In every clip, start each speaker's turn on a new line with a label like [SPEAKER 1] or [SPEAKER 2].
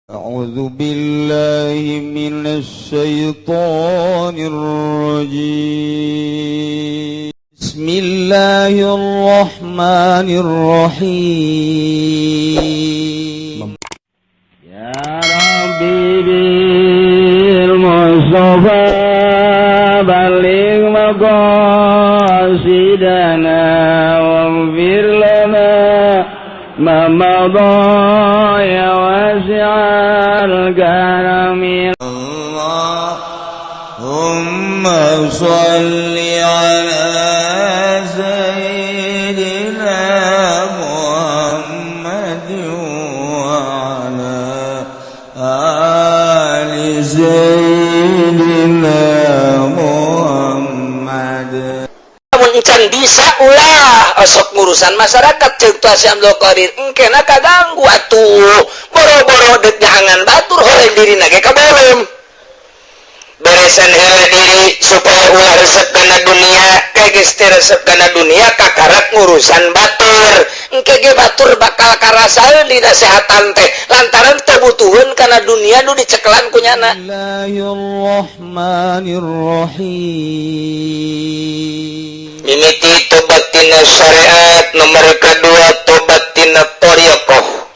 [SPEAKER 1] أعوذ بالله من الشيطان الرجيم بسم الله الرحمن الرحيم يا ربي بالمصطفى بلغ مقاصدنا واغفر لنا ما مضى يا واسع الكرم اللهم صل على سيدنا محمد وعلى آل سيدنا محمد.
[SPEAKER 2] Can bisa ulah osok ngurusan masyarakat cerita si Abdul Qadir engkena kaganggu atuh boro-boro dek jangan batur horeng diri nage kabolem beresan heula diri supaya ulah resep kana dunia kageste resep kana dunia kakarak ngurusan batur engke batur bakal karasaeun di nasehatan teh lantaran teu butuheun kana dunia nu diceklan kunyana.
[SPEAKER 1] Bismillahirrahmanirrahim.
[SPEAKER 2] Mimiti tobat tina syariat, nomor kedua tobat tina thariqah.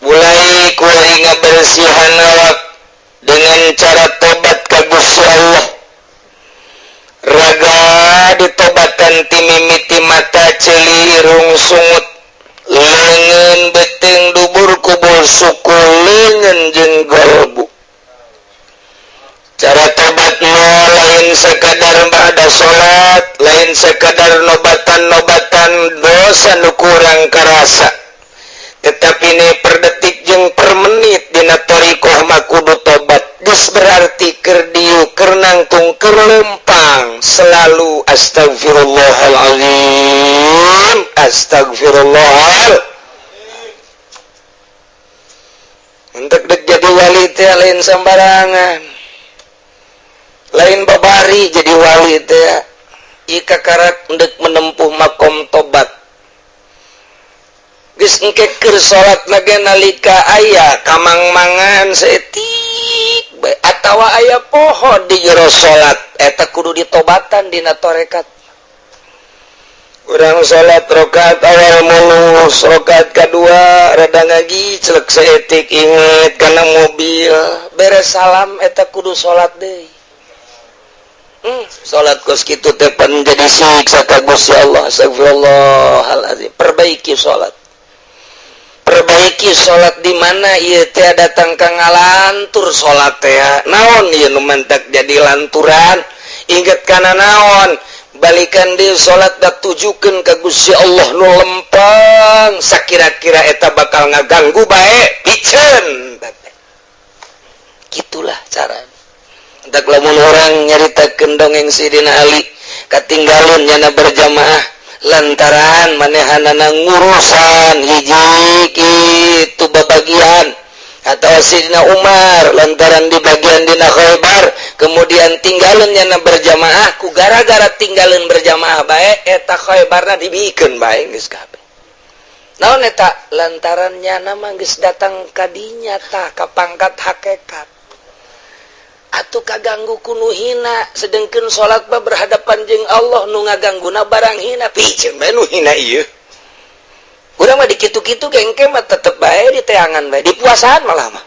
[SPEAKER 2] Mulai kuring ngabersihan awak dengan cara tobat ka Gusti Allah. Raga ditobatan ti mimiti mata ceuli irung sungut, leungeun beuteung dubur kubul suku leungeun jeung galbu. Cara tobat lain sekadar ba'da sholat, lain sekadar nobatan-nobatan dosa nu kurang karasa, tetapi ini per detik jeung per menit dina thariqah mah kudu tobat. Geus berarti keur dieu keur nangtung keur lempang selalu astagfirullahalazim, astagfirullah. Untuk dek jadi wali teh lain sambarangan, lain babari jadi wali teh ika karak ndek menempuh makom tobat. Geus engke keur salat lage nalika aya kamangmangan saeutik bae atawa aya poho di jero salat eta kudu ditobatan dina tarekat. Urang salat rakaat awal mulus, rakaat kadua rada ngaji celek saeutik inget kana mobil beres salam eta kudu salat deui. Salat kos kitu teh menjadi siksa ka Gusti Allah. Astagfirullahalazim. Perbaiki salat di mana ieu teh datang ka ngalantur salat teh naon ieu nu mantak jadi lanturan inget kana naon balikan deui salat da tujukeun ka Gusti Allah nu lempeng sakira-kira eta bakal ngaganggu bae piceun gitulah carana. Tak lamun orang nyaritakeun dongeng Sidina Ali katinggalun nyana berjamaah lantaran manehanana ngurusan hiji kitu babagian, atau Sidina Umar lantaran di bagian dina Khaybar kemudian tinggalun nyana berjamaah ku gara-gara tinggalun berjamaah bae eta Khaybarna dibikeun bae geus kabeh. Naon eta lantaran nyana mah geus datang ka dinya tah ka pangkat hakikat. Atuh kaganggu kuno hina sedengkeun salat mah berhadapan jeung Allah nu ngagangguna barang hina piceun bae nu hina ieu. Urang mah dikitu-kitu gengke mah tetep bae di teangan bae di puasaan malah mah.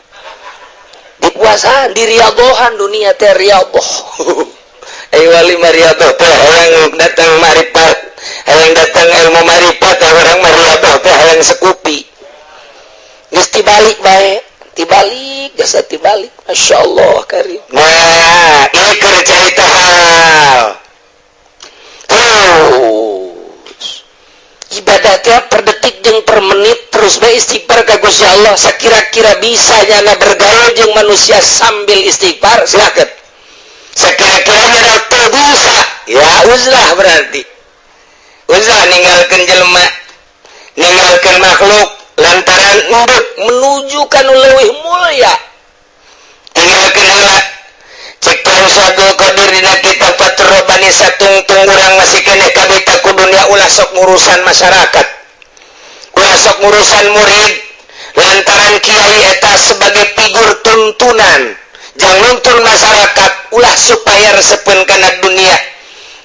[SPEAKER 2] Di puasaan di riyadohan dunia teh riyadhah. Wali riyadhah teh hayang datang marifat, hayang datang ilmu marifat orang mah riyadhah teh hayang sekupi. Geus tibalik bae. Tibalik, jasa tibalik, Masya Allah karim. Nah, ini keur carita hal. Ibadatnya per detik jeung per menit terus bae istighfar ka Gusti Allah sakira-kira bisa nyana bergaul jeung manusia sambil istighfar silakeun. Sakira-kira nyana teu bisa, ya uzlah berarti. Uzlah ninggalkeun jelema, ninggalkeun makhluk lantaran nduk menuju kanu leuwih mulya. Tinggalkeun heula cek Abdul Qadir dina kitab Fathur Rabbani satungtung urang masih keneh kabeh ku dunia ulah sok ngurusan masyarakat, ulah sok ngurusan murid lantaran kiai eta nuntunan jangan nuntun masyarakat ulah supaya resepkeun kana dunia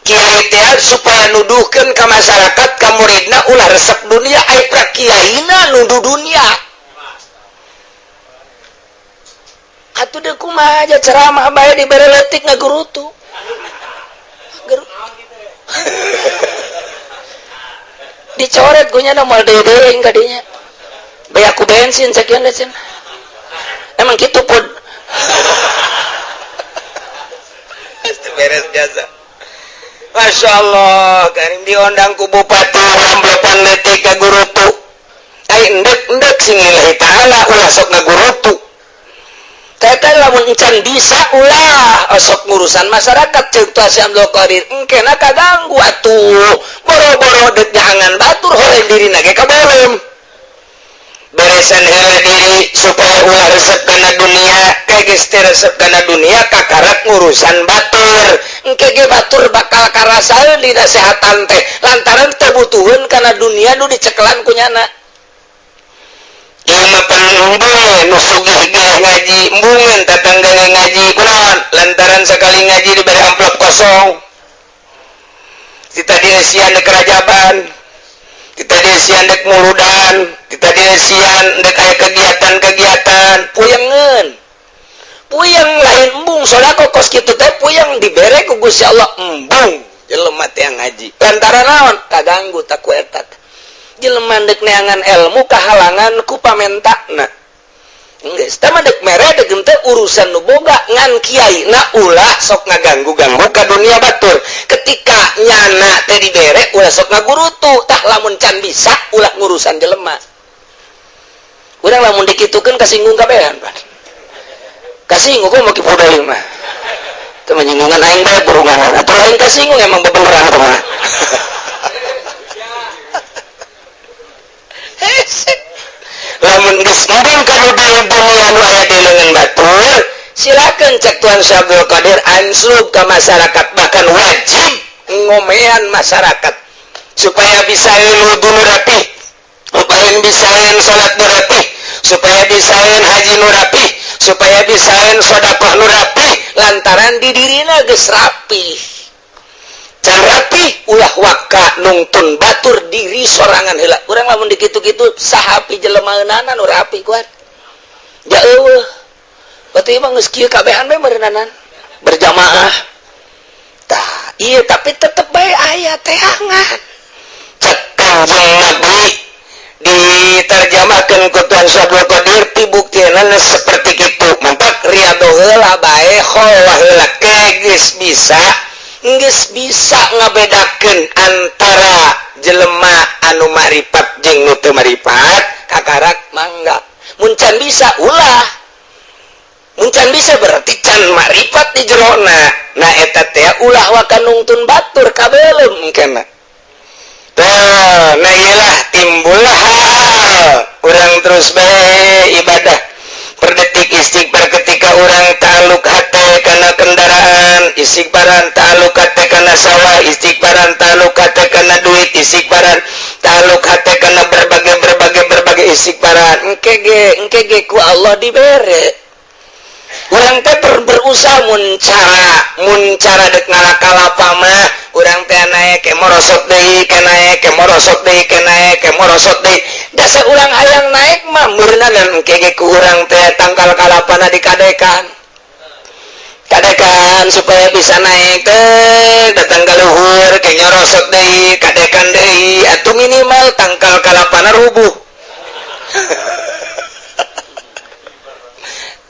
[SPEAKER 2] kiai teh supaya nuduhkeun ka masyarakat ka muridna ulah resep dunia ai pra kiaina nuduh dunia atuh deuk kumaha aja ceramah bae dibere leutik ngagurutu dicoret gunyana moal dedeing kadinya bae aku bensin sakieu cenah emang kitu pun beres jasa Masya Allah kan diundang ku bupati ramblepan letik ka gurutu ai endek sing lillahi ta'ala ulah sok ngagurutu tete lamun encan bisa ulah sok ngurusan masyarakat ceuk tu si Abdul Qadir engkena kaganggu atuh boro-boro deuk jangan batur horeun dirina ge kabolem beresan heula diri supaya ulah resep kana dunia kayak geus teh resep kana dunia kakarak ngurusan batur engke ge batur bakal karasaeun di nasehatan teh lantaran teu butuheun kana dunia nu dicekelan ku nyana ieu mah pan nu sugih ge ngaji embungeun tatangga ngaji kunaon lantaran sekali ngaji diberi amplop kosong kita dieusian di kerajaban kita desian dek muludan kita desian dek aya kegiatan-kegiatan puyeng lain embung sodako kos kitu teh puyeng dibere ku Gusti Allah embung jelema teh ngaji lantaran naon kaganggu tak ku eta jelema dek neangan ilmu kahalangan ku pamentakna geus teh mah dek mere dek teh urusan nu boga ngan kiai na ulah sok ngaganggu-ganggu ka dunia batur ketika nyana teh dibere ulah sok ngagurutu tah lamun can bisa ulah ngurusan jelema urang lamun dikitukeun kasinggung kabehan pan kasinggung kok mau kipudaling mah teu menyinggungan aing bae burungan atuh lain kasinggung emang bebeneran teh mah lamun geus embung ka dunia nu aya di leungeun batur silakan cek Tuan Syabdul Qadir anslub ke masyarakat bahkan wajib ngomean masyarakat supaya bisa wudu nu rapih supaya bisa salat nu rapih supaya bisa haji nu rapih supaya bisa sedekah nu rapih lantaran di dirina geus rapih can rapih ulah waka nungtun batur diri sorangan heula urang lamun dikitu-kitu sahapi jelemaeunana nu rapih kuat ja eueuh berarti emang geus kieu kabehan bae meureunanan berjamaah tah iya tapi tetep bae aya teangan cek Kanjeng Nabi diterjemahkeun ku Tuan Syabdul Qadir tibuktieunan seperti kitu mantap riyadho heula bae khawa heula geus bisa ngabedakeun antara jelema anu marifat jeung nu teu marifat kakarak mangga mun can bisa ulah muncan bisa berarti can marifat di jerona nah eta teh ulah waka nungtun batur kabelum kana nah iyalah timbul hal urang terus bae ibadah perdetik istighfar ketika urang ta'aluk hate kana kendaraan istighfaran ta'aluk hate kana sawah istighfaran ta'aluk hate kana duit istighfaran ta'aluk hate kana berbagai istighfaran engke ge ku Allah dibere urang teh berusaha mun cara dek ngalakalapa mah urang teh naek ke morosot deui dasa urang hayang naik mah meureunan engke ge ku urang teh tangkal kalapana dikadekan supaya bisa naik teh datang ka luhur ke nyorosot deui kadekan deui atuh minimal tangkal kalapana rubuh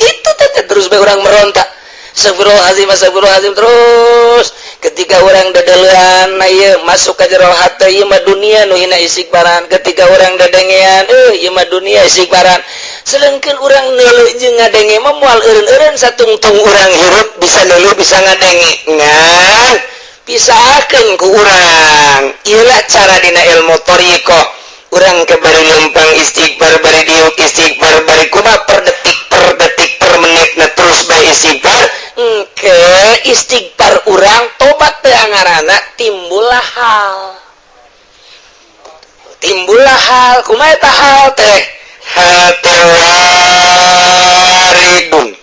[SPEAKER 2] itu terus orang merontak astagfirullahaladzim terus ketika orang dadalean ieu masuk ka jero hate ieu mah dunia nu hina istighfaran ketika orang dadengean ieu mah dunia istighfaran selengkeun urang neuleuh jeung ngadenge mah moal eureun-eureun satungtung urang hirup bisa neuleuh bisa ngadenge ngan pisahkeun ku urang ieu lah cara dina ilmu thariqah urang ke bari lempang istighfar bari diuk istighfar bari kumaha per detik per menit na terus bae istighfar engke istighfar urang tobat teh ngaranna timbullah hal kumaha eta hal teh waridun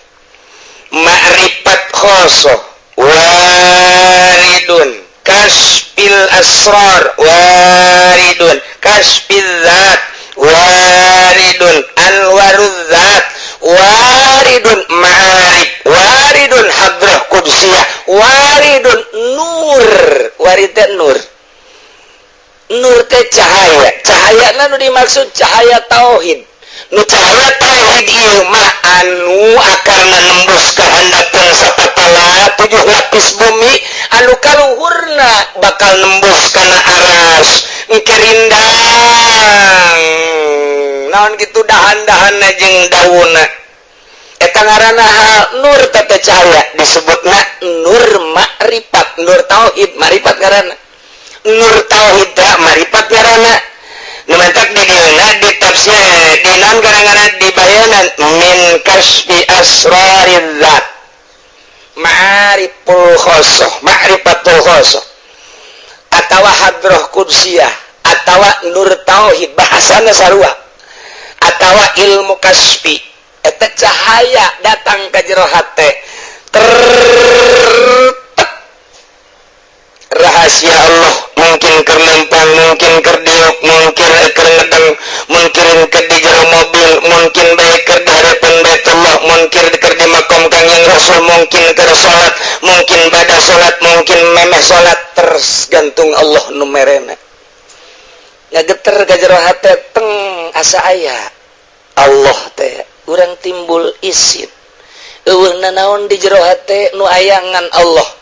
[SPEAKER 2] khosoh waridun kasfil asrar waridun kasfil zat waridun anwaruzzat waridun ma'arif waridun hadrah qudsiyah waridun nur waridun nur teh cahaya nu dimaksud cahaya tauhid nu cahaya tauhid ieu mah anu akarna nembus ka handapun sapatala 7 lapis bumi anu kaluhurna bakal nembus kana aras kerindang naon kitu dahan-dahanna jeung daunna eta ngaranna nur teh cahaya disebutna nur makrifat nur tauhid makrifat ngaranna nur tauhid makrifat ngaranna nu mantak di dieuna di tafsir di naon gara-gara di bayanan min kasfi asrariz zat ma'riful khosoh ma'rifatul khosoh atawa hadrah qudsiyah atawa nur tauhid bahasana sarua atawa ilmu kasfi eta cahaya datang ka jero hate rahasia Allah mungkin keur lempang mungkin keur diuk mungkin keur ngedeng mungkin keur di jero mobil mungkin bae keur di harapan Baitullah mungkin keur di makom Kangjeng Rasul mungkin keur salat mungkin bada salat mungkin memeh salat tergantung Allah nu merena ngageter ka jero hate teng asa aya Allah teh urang timbul isin eueuna naon di jero hate nu ayangan Allah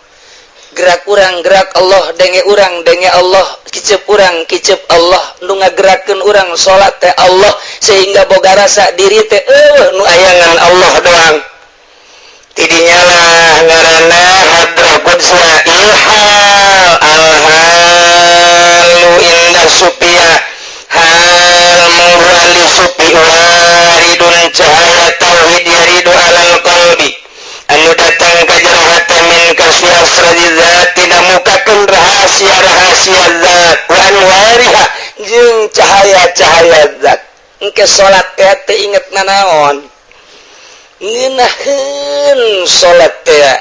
[SPEAKER 2] gerak urang gerak Allah denge urang denge Allah kicep urang kicep Allah nu ngagerakeun urang salat teh Allah sehingga boga rasa diri teh nu ayangan Allah doang tidinya lah ngaranna hadrah qudsiyah ihal alhalu inda supia hal murali supi waridun cahaya tauhid yaridu alal qalbi anu datang ka jero hate min kasfi asrari zat tidak mukakeun rahasia-rahasia zat wa anwariha jeung cahaya-cahaya zat engke salat teh inget nanaon ngeunaheun salat teh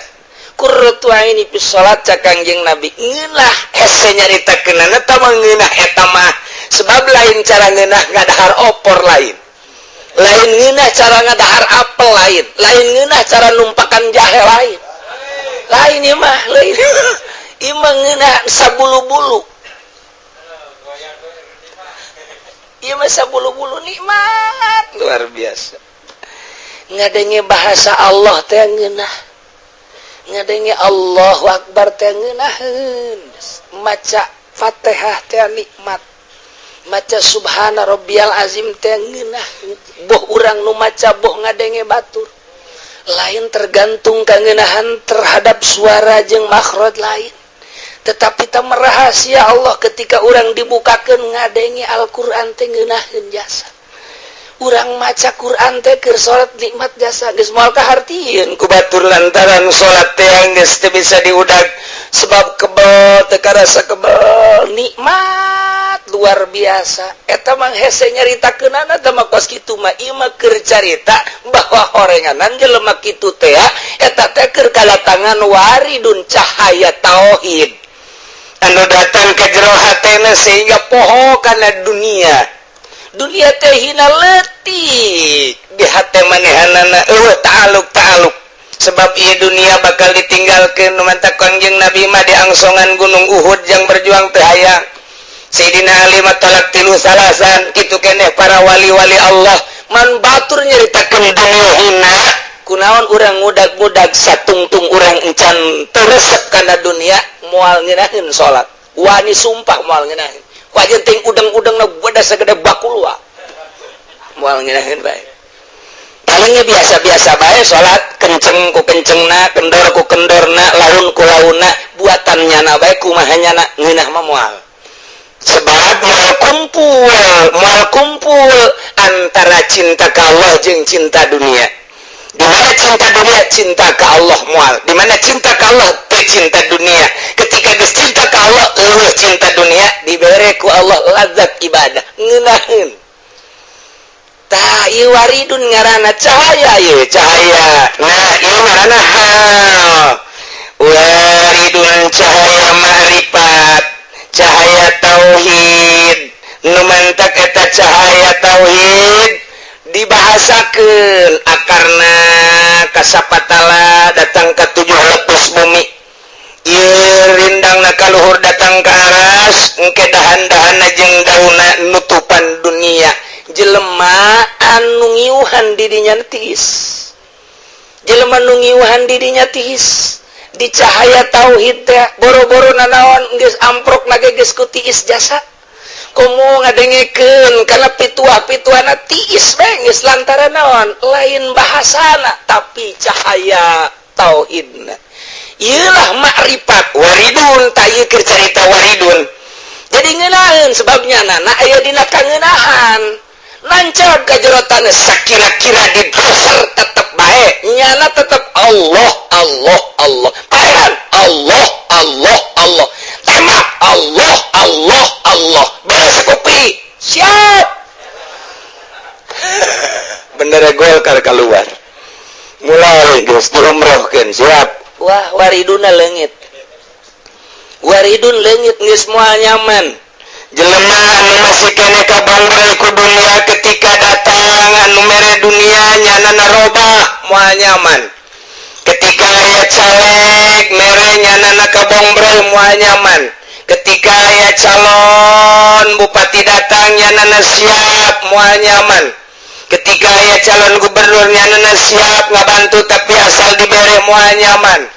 [SPEAKER 2] qurratu aini fi salat ca Kangjeng Nabi ngeunah hese nyaritakeunana eta mah ngeunah eta mah sebab lain cara ngeunah ngadahar opor lain ngeunah cara ngadahar apel lain ngeunah cara numpakan jahe lain ieu mah lain ieu mah ngeunah sabulu-bulu ieu mah sabulu-bulu nikmat luar biasa ngadenge bahasa Allah teh ngeunah ngadenge Allahu Akbar teh ngeunaheun maca Fatihah teh nikmat maca subhana rabbiyal azim teh ngeunah boh urang nu maca boh ngadenge batur lain tergantung kangeunahan terhadap suara jeung makhraj lain tetapi ta rahasia Allah ketika urang dibukakeun ngadenge Al-Qur'an teh ngeunaheun jasa urang maca Quran teh keur salat nikmat jasa geus moal kahartieun ku batur lantaran salat teh geus teu bisa diudag sebab kebal teu karasa kebal nikmat luar biasa eta mah hese nyaritakeunana teh mah kos kitu mah ieu mah keur carita bahwa horenganan jelema kitu teh eta teh keur kalatangan waridun cahaya tauhid anu datang ka jero hatena sehingga poho kana dunia teh hina leutik di hate manehanana ta'aluk sebab ieu dunia bakal ditinggalkeun nu manta Kangjeng Nabi mah di angsongan gunung Uhud yang berjuang teu hayang Sayyidina Ali mah talak tilu salasan kitu keneh para wali-wali Allah man batur nyaritakeun dunia hina kunaon urang ngudag-ngudag satungtung urang encan teu resep kana dunia moal ngeunaheun salat wani sumpah moal ngeunaheun wajan ting udang-udangna beda sagede bakulwa moal ngeunaheun bae palingnya biasa-biasa bae salat kenceng ku kencengna kendor ku kendorna laun ku launna buatan nyana bae kumaha nyana ngeunah mah moal sebab moal kumpul antara cinta ka Allah jeung cinta dunia di mana cinta dunia cinta ka Allah moal di mana cinta ka Allah teh cinta dunia ketika geus cinta ka Allah cinta dunia dibere ku Allah lazat ibadah ngeunaheun tah ieu waridun ngaranna cahaya ieu cahaya nah ieu ngaranna hal waridun cahaya ma'rifat cahaya tauhid nu mantak eta cahaya tauhid dibahasakeun akarna kasapatala datang ke 7 lepus bumi ieu rindangna kaluhur datang ke aras engke dahan-dahanna jeung daunna nutupan dunia jelema anu ngiuhan didinya tiis jelema nu ngiuhan didinya tiis di cahaya tauhid teh boro-boro nanaon geus amprokna geus ku tiis jasa komo ngadengekeun kana pituah-pituana tiis bae geus lantaran naon lain bahasana tapi cahaya tauhidna ieulah ma'rifat waridun tah keur carita waridun jadi ngeunaheun sebabnya nana aya dina kangeunahan lancap kajerotanna sakira-kira di doser tetep bae nyana tetep Allah Allah Allah paehan Allah Allah Allah tembak Allah Allah Allah beres kopi siap bener Golkar keluar mulai geus diumrohkeun siap wah wariduna leungit waridun leungit geus moal nyaman jelema anu masih kene kabangbreu ku dunia ketika datang anu mere dunia nyana narobah moal nyaman ketika aya caleg mere nyana kabangbreu moal nyaman ketika aya calon bupati datang nyana siap moal nyaman ketika aya calon gubernur nyana siap ngabantu tapi asal dibere moal nyaman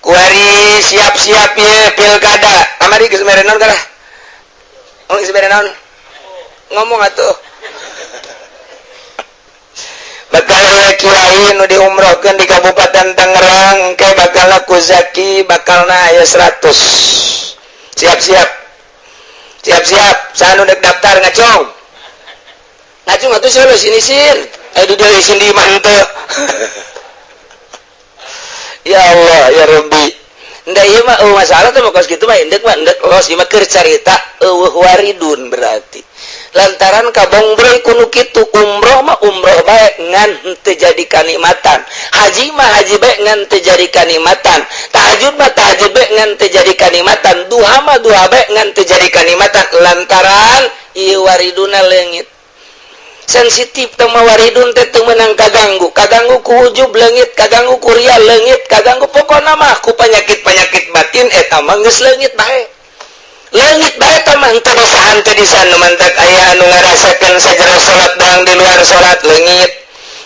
[SPEAKER 2] kuari siap-siap ye pilkada amari geus mere naon kalah ngomong atuh bakal kiai nu diumrohkeun di Kabupaten Tangerang engke bakal laku zaki bakalna aya 100 siap-siap sanu dek daftar ngacung atuh solo sini sin adu deui sin di manteu ya Allah ya Rabbi nda ieu mah masalah teh kos kitu mah endek los ieu mah keur carita eueuh waridun berarti lantaran kabongbreu kudu kitu umroh mah umroh bae ngan teu jadi kanikmatan haji mah haji bae ngan teu jadi kanikmatan tahajud mah tahajud bae ngan teu jadi kanikmatan duha mah duha bae ngan teu jadi kanikmatan lantaran ieu wariduna leungit sensitif tema waridun teh teu meunang kaganggu ku ujub leungit kaganggu ku ria leungit kaganggu pokona mah ku panyakit-panyakit batin eta mah geus leungit bae tah mah teu dosahan teh di sana mantak aya anu ngarasakeun sajara salat daang di luar salat leungit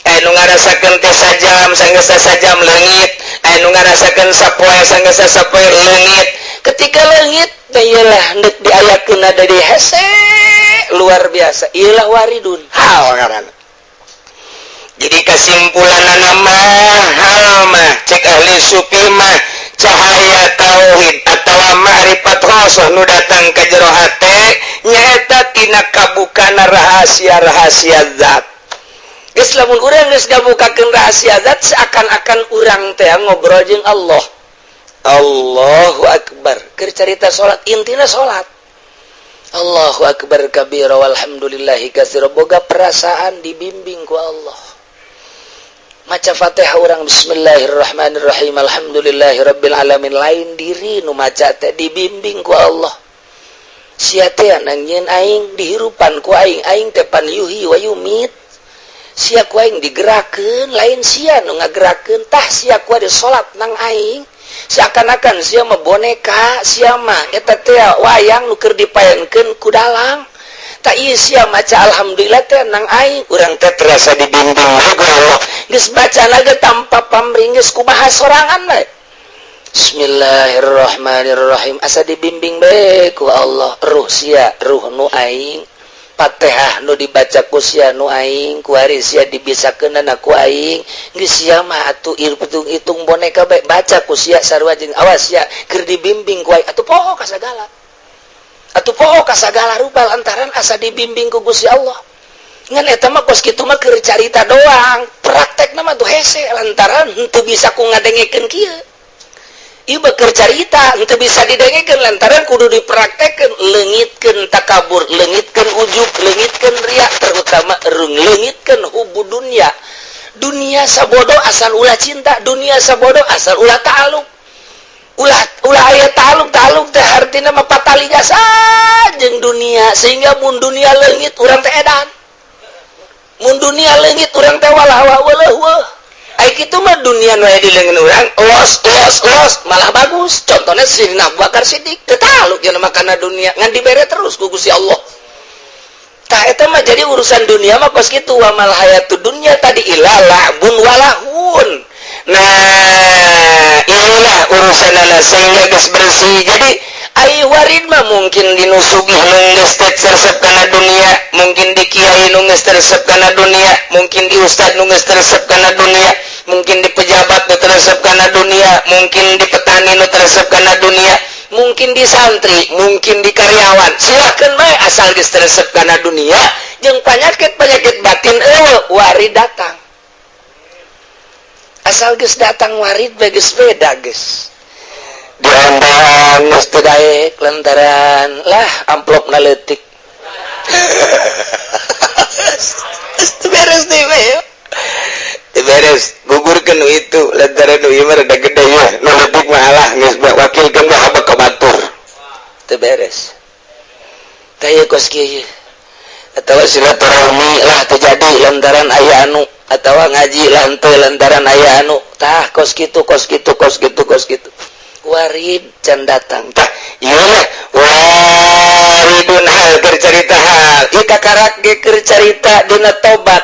[SPEAKER 2] aya nu ngarasakeun teh sajam sanggeus sajam leungit aya nu ngarasakeun sapoe sanggeus sapoe leungit ketika leungit teh ieulah hendak diayakeun ada di hese luar biasa iyalah waridun hal ngaran jadi kesimpulan nama hal mah cek ahli sufi mah cahaya tauhid atau ma'rifat rasul nu datang ka jero hate nyaeta tina kabukana rahasia-rahasia zat geus lamun urang geus gabukakeun rahasia zat seakan-akan urang teh ngobrol jeung Allah Allahu akbar keur carita salat intina salat Allahu akbar kabira walhamdulillahi katsira boga perasaan dibimbing ku Allah maca Fatihah urang bismillahirrahmanirrahim alhamdulillahirabbil alamin lain diri nu maca teh dibimbing ku Allah sia teh nangieun aing dihirupan ku aing teh pan yuhi wa yumit sia ku aing digerakkeun lain sia nu ngagerakeun tah sia ku ade salat nang aing seakan-akan sia mah boneka sia mah eta teh wayang nu keur dipaenkeun ku dalang tak ieu sia maca alhamdulillah teh nang aing urang teh terasa dibimbing ku Allah geus bacana ge tanpa pamrih geus kumaha sorangan bae bismillahirrahmanirrahim asa dibimbing bae ku Allah ruh sia ruh nu aing Fatihah nu dibaca ku sia nu aing kuari sia dibisakeunna ku aing geus sia mah atuh hitung boneka bae baca ku sia sarua jeung awas sia keur dibimbing ku aing atuh poho ka sagala rupa lantaran asa dibimbing ku Gusti Allah ngan eta mah kos kitu mah keur carita doang praktekna mah tuh hese lantaran henteu bisa ku ngadengekeun kieu ieu keur carita henteu bisa didengekeun lantaran kudu dipraktekkeun leungitkeun takabur leungitkeun ujub leungitkeun ria terutama leungitkeun hubu dunia sabodo asal ulah cinta dunia sabodo asal ulah ta'alluq ulah aya taluk teh artina mah patali jasa jeung dunia sehingga mun dunia leungit urang teh edan mun dunia leungit urang teh walawa weuh ai kitu mah dunia nu aya di leungeun urang los malah bagus contohnya Sayyidina Abu Bakar Siddiq teu taluk cenah makana dunia ngan dibere terus ku Gusti Allah tah eta mah jadi urusan dunia mah kos kitu wa mal hayatud dunya tadi ilalabun walahun. Nah inilah urusan anak sehingga geus bersih jadi ai warid mah mungkin dinusugih nu geus tersep kana dunia mungkin di kiai nu geus tersep kana dunia mungkin di ustad nu geus tersep kana dunia mungkin di pejabat nu tersep kana dunia mungkin di petani nu tersep kana dunia mungkin di santri mungkin di karyawan silakeun bae asal geus tersep kana dunia jeung penyakit batin warid datang asal geus datang warid geus beda geus diondang geus teu daek lantaran lah amplopna leutik teu beres deui we teu beres gugurkeun nu itu lantaran nu ieu mah rada gede ya nu leutik mah alah geus wakilkeun mah habek ka batur teu beres kaya kos kieu atawa silaturahmi lah terjadi lantaran aya anu atawa ngaji lah henteu lantaran aya anu tah kos kitu warid can datang tah ieu mah waridun hal keur carita hal ieu kakarak ge keur carita dina tobat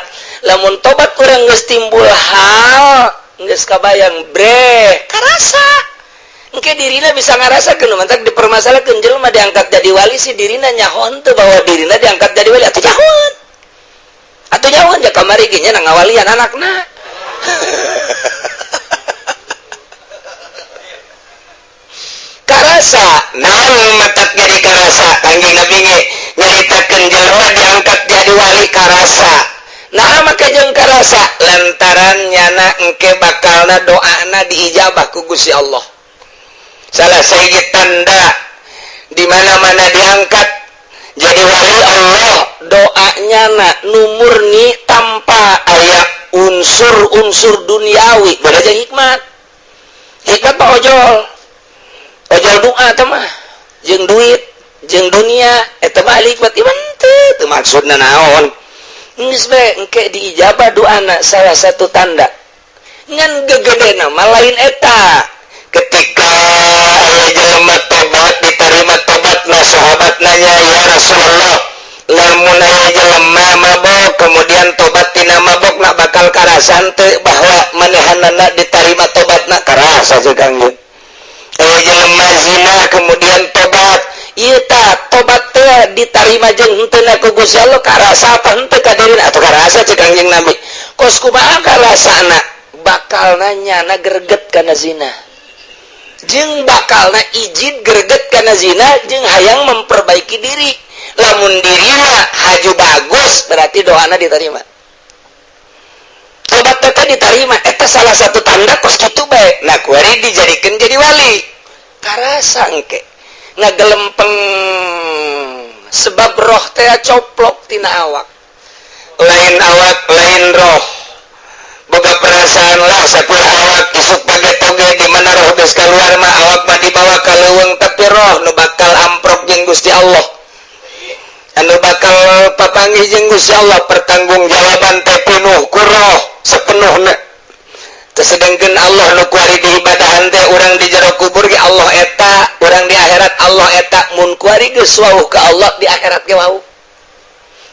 [SPEAKER 2] lamun tobat urang geus timbul hal geus kabayang bre karasa engke dirina bisa ngarasakeun mantak dipermasalahkeun jelema diangkat jadi wali si dirina nyahoan teu bahwa dirina diangkat jadi wali atuh nyahoan ja kamari ge nya ngawalian anakna karasa naon matak jadi karasa Kangjeng Nabi ge nyaritakeun jelema diangkat jadi wali karasa nah maka jeung karasa lantaran nyana engke bakalna doana diijabah ku Gusti Allah salah sahiji tanda di mana-mana diangkat jadi wali Allah doanya na numurni tanpa aya unsur-unsur duniawi beda jeung hikmat mah ojol doa teh mah jeung duit jeung dunia eta mah hikmat iman teu maksudna naon geus bae engke diijabah doana salah satu tanda ngan gegedena mah lain eta ketika jelema tobat diterima tobatna sahabat nanya ya Rasulullah lamun aya jelema mabok kemudian tobat tina mabok nak bakal karasan teu bahwa manehanana diterima tobatna karasa jeung Kang aya jelema zina kemudian tobat ieu tah tobat teh diterima jeung henteu ku Gusti Allah karasa apa henteu ka dirina atuh karasa jeung Kangjeng Nabi kos kumaha karasana bakal nanya na greget kana zina jeung bakalna izin greget kana zina jeung hayang memperbaiki diri lamun dirina haju bagus berarti doana diterima tobat teh diterima eta salah satu tanda kos kitu bae nah kuari dijadikeun jadi wali karasa engke ngagelempeng sebab roh teh coplok tina awak lain roh boga perasaan lah sakulah awak isuk page-toge di mana roh geus kaluar mah awak mah dibawa ka leuweung tapi roh nu bakal amprok jeung Gusti Allah anu bakal papanggih jeung Gusti Allah pertanggungjawaban teh penuh ku roh sapenuhna teu sedengkeun Allah nu kuari diibadahan teh urang di jero kubur ge Allah eta urang di akhirat Allah eta mun kuari geus wauh ka Allah di akhirat ge wauh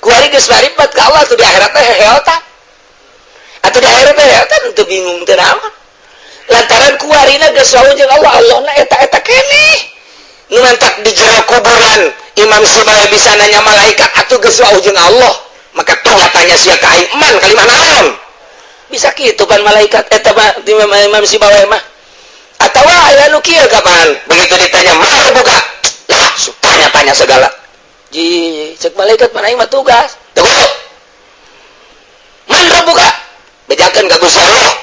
[SPEAKER 2] kuari geus maripat ka Allah tuh di akhirat teh heota atau di akhirat teh eta teu bingung teu naon lantaran kuarina geus wauh jeung Allah Allahna eta keneh nu mantak di jero kuburan Imam Sibawi bisa nanya malaikat atuh geus wauh jeung Allah maka tanya sia ka iman kalimah naon bisa kitu pan malaikat eta mah Imam Sibawi mah atawa aya nu kieu kapan begitu ditanya mana buka lah tanya-tanya segala ji cek malaikat mana ieu mah tugas teu mana buka bejakeun ka Gusti Allah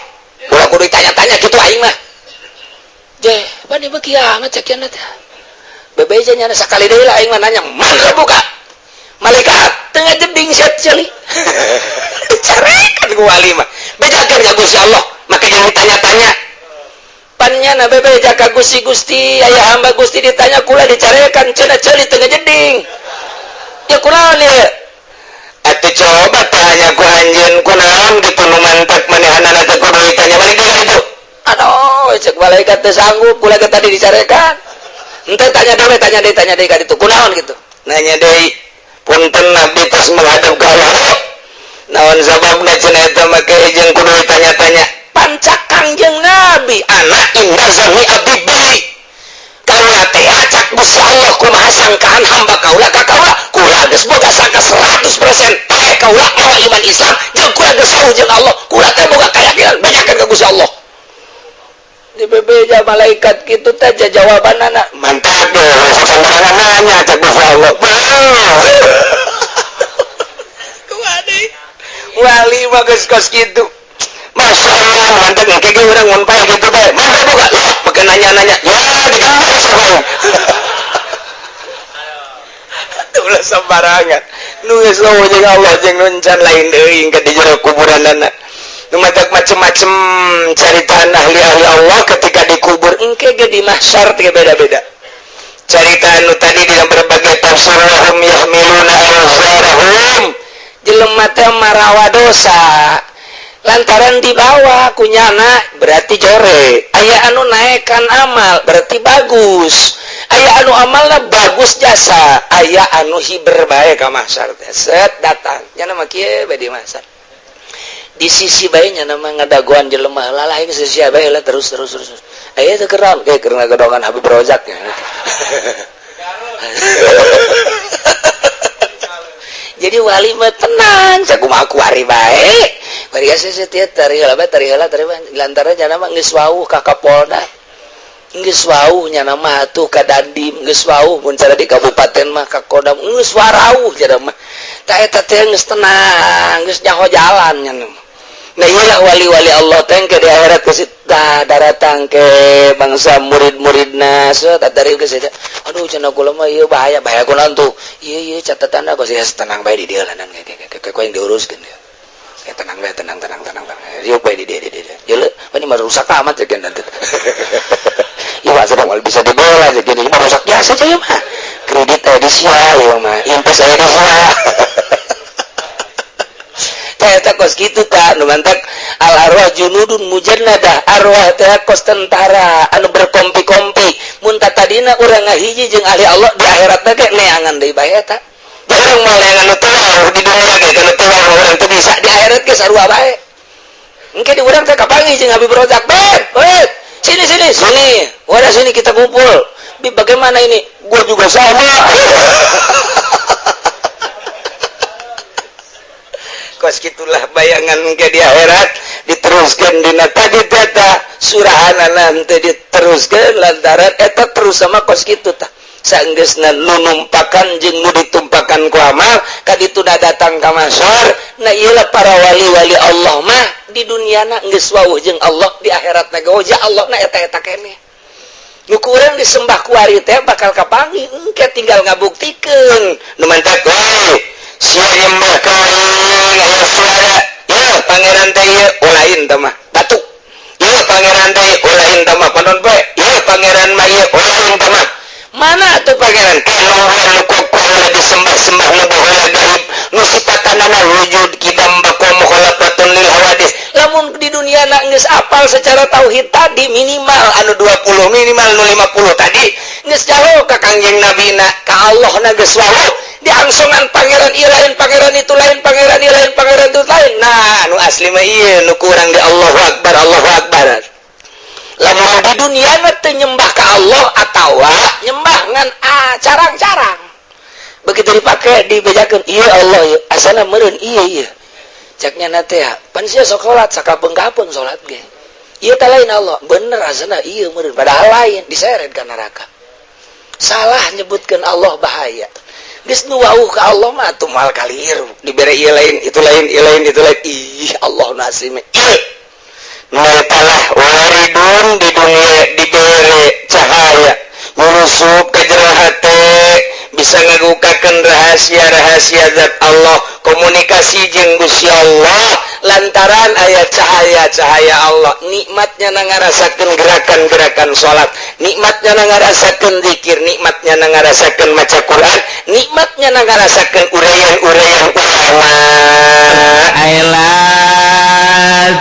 [SPEAKER 2] ulah kudu ditanya-tanya kitu aing mah je bani beu kiamat cekeun teh bebeja nya sakali deui lah aing mah nanya mana buka malaikat tengah jeding set celi carekan ku wali mah bejakeun ka Gusti Allah maka jangan ditanya-tanya pannya na bebeja ka Gusti Gusti aya hamba Gusti ditanya kula dicarekan cenah ceuli teu jeding ya kunaon ya atuh coba tanya ku anjeun kunaon kitu nu mantep manehanana teh kudu ditanya balik deui kitu aduh cek malaikat teh sanggup kula ke tadi dicarekan henteu tanya deui ka ditu kunaon gitu nanya deui punten nabi tos menghadap ka Allah naon sababna cenah eta make jeung kudu ditanya-tanya pancak kangjeng nabi anak indah zami abibi kaula teh acak Gusti Allah kumaha sangkaan hamba kaula ka kaula kula geus boga sangka 100% kaula mau iman Islam jeung kula geus saeuh jeung Allah kula teh boga kayakinan banyakeun ka Gusti Allah di bebeja malaikat kitu teh jawabanana mantap deh sembarangan nanya acak Gusti Allah wali mah geus kos kitu Masya Allah mantap kayak orang ngumpul gitu deh mana buka pakai nanya-nanya ya dikasih sama ulah sembarangan nu geus saeuh jeung Allah jeung nuncan lain deui ka di jero kuburanana nu matak macem-macem caritaan ahli-ahli Allah ketika dikubur engke ge di mahsyar teh beda-beda cerita anu tadi di berbagai tafsir lahum yahmiluna awzarahum jelema teh marawa dosa lantaran dibawa kunyana berarti jore aya anu naekan amal berarti bagus aya anu amalna bagus jasa aya anu hiber bae ka mahsyar teh set datang nya mah kieu bae di mahsyar di sisi bae nya mah ngadagoan jelema lalah ke sisi bae lah terus aya teu keram ge keur ngagadongan Habib Rozak nya jadi wali mah tenang sakumaha kuari bae bari geus teh tari heula lantaran nya mah geus wauh ka Kapolda geus wauh nya mah atuh ka Dandim geus wauh mun cara di kabupaten mah ka Kodam geus warauh cenah mah ta eta teh geus tenang geus nyaho jalan nya nah iyalah wali-wali Allah teh ke di akhirat geus daratang ke bangsa murid-muridna satari geus eta aduh cenah kula mah ieu bahaya kunaon tuh ieu catatanna geus tenang bae di dieu lanan kayak yang diuruskeun ya tenang yuk bae di dieu ieu ini mah rusak amat ceuk nanti ieu mah sedang bisa dibola ceuk ini mah rusak biasa ceuk mah kredit edisi ieu mah invest edisi eta kos kitu tah nu mantak al arwah junudun mujannadah arwah teh kos tentara anu berkompi-kompi mun tadina urang ngahiji jeung ahli Allah di akhirat teh neangan deui bae eta jarang mah neangan nu teu di dunia ge kana teu urang teu bisa di akhirat ge sarua bae engke di urang teh kapangi jeung Habib Rozak sini wadah sini kita kumpul bagaimana ini gua juga sama kos gitulah bayangan ke di akhirat diteruskan dina tadi tata surahanana teh diteruskan lantaran eta terus sama kos kitu tah saenggeusna nu numpakan jeung nu ditumpakan ku amal kaditu datang ka mahsyar nah ieulah para wali-wali Allah mah di duniana geus wauh jeung Allah di akhirat teh goja Allah na eta keneh nu kurang disembah ku ari teh bakal kapangi engke tinggal ngabuktikeun nu mantap sia nyembah ka suara ya pangeran teh lain teh mah batu ya pangeran teh lain teh mah panon bae ya pangeran mah ieu lain teh mah mana tuh pangeran anu kukuh disembah-sembah nu baheula gaib nu sifatanana wujud kidam baqa mukhalafatan lil hawadis lamun di dunia na geus apal secara tauhid tadi minimal anu 20 minimal nu 50 tadi geus jauh ka kangjeng nabina ka Allah na geus wauh diangsungan pangeran ieu lain pangeran itu lain pangeran ieu lain pangeran itu lain nah nu asli mah ieu nu kurang di Allahu akbar lamun di dunia mah teu nyembah ka Allah atawa nyembah ngan carang-carang begitu dipake dibejakeun ieu Allah ieu asana meureun ieu ceknya na teh pan sia sok salat sakapeung-kapeung salat ge ieu teh lain Allah bener asana ieu meureun padahal lain diseret ka neraka salah nyebutkeun Allah bahaya geus nu wauh ka Allah mah atuh moal kaliru dibere ieu lain itu lain ieu lain itu lain ih Allah nasime netalah waridun di dunia diberi cahaya menusup ke jero hate bisa ngagukakeun rahasia-rahasia zat Allah ku komunikasi jeung Gusti Allah lantaran ayat cahaya-cahaya Allah. Nikmatnya ngarasakeun gerakan-gerakan salat, nikmatnya ngarasakeun zikir, nikmatnya ngarasakeun maca Quran, nikmatnya ngarasakeun uraian-uraian ulama.
[SPEAKER 1] Aila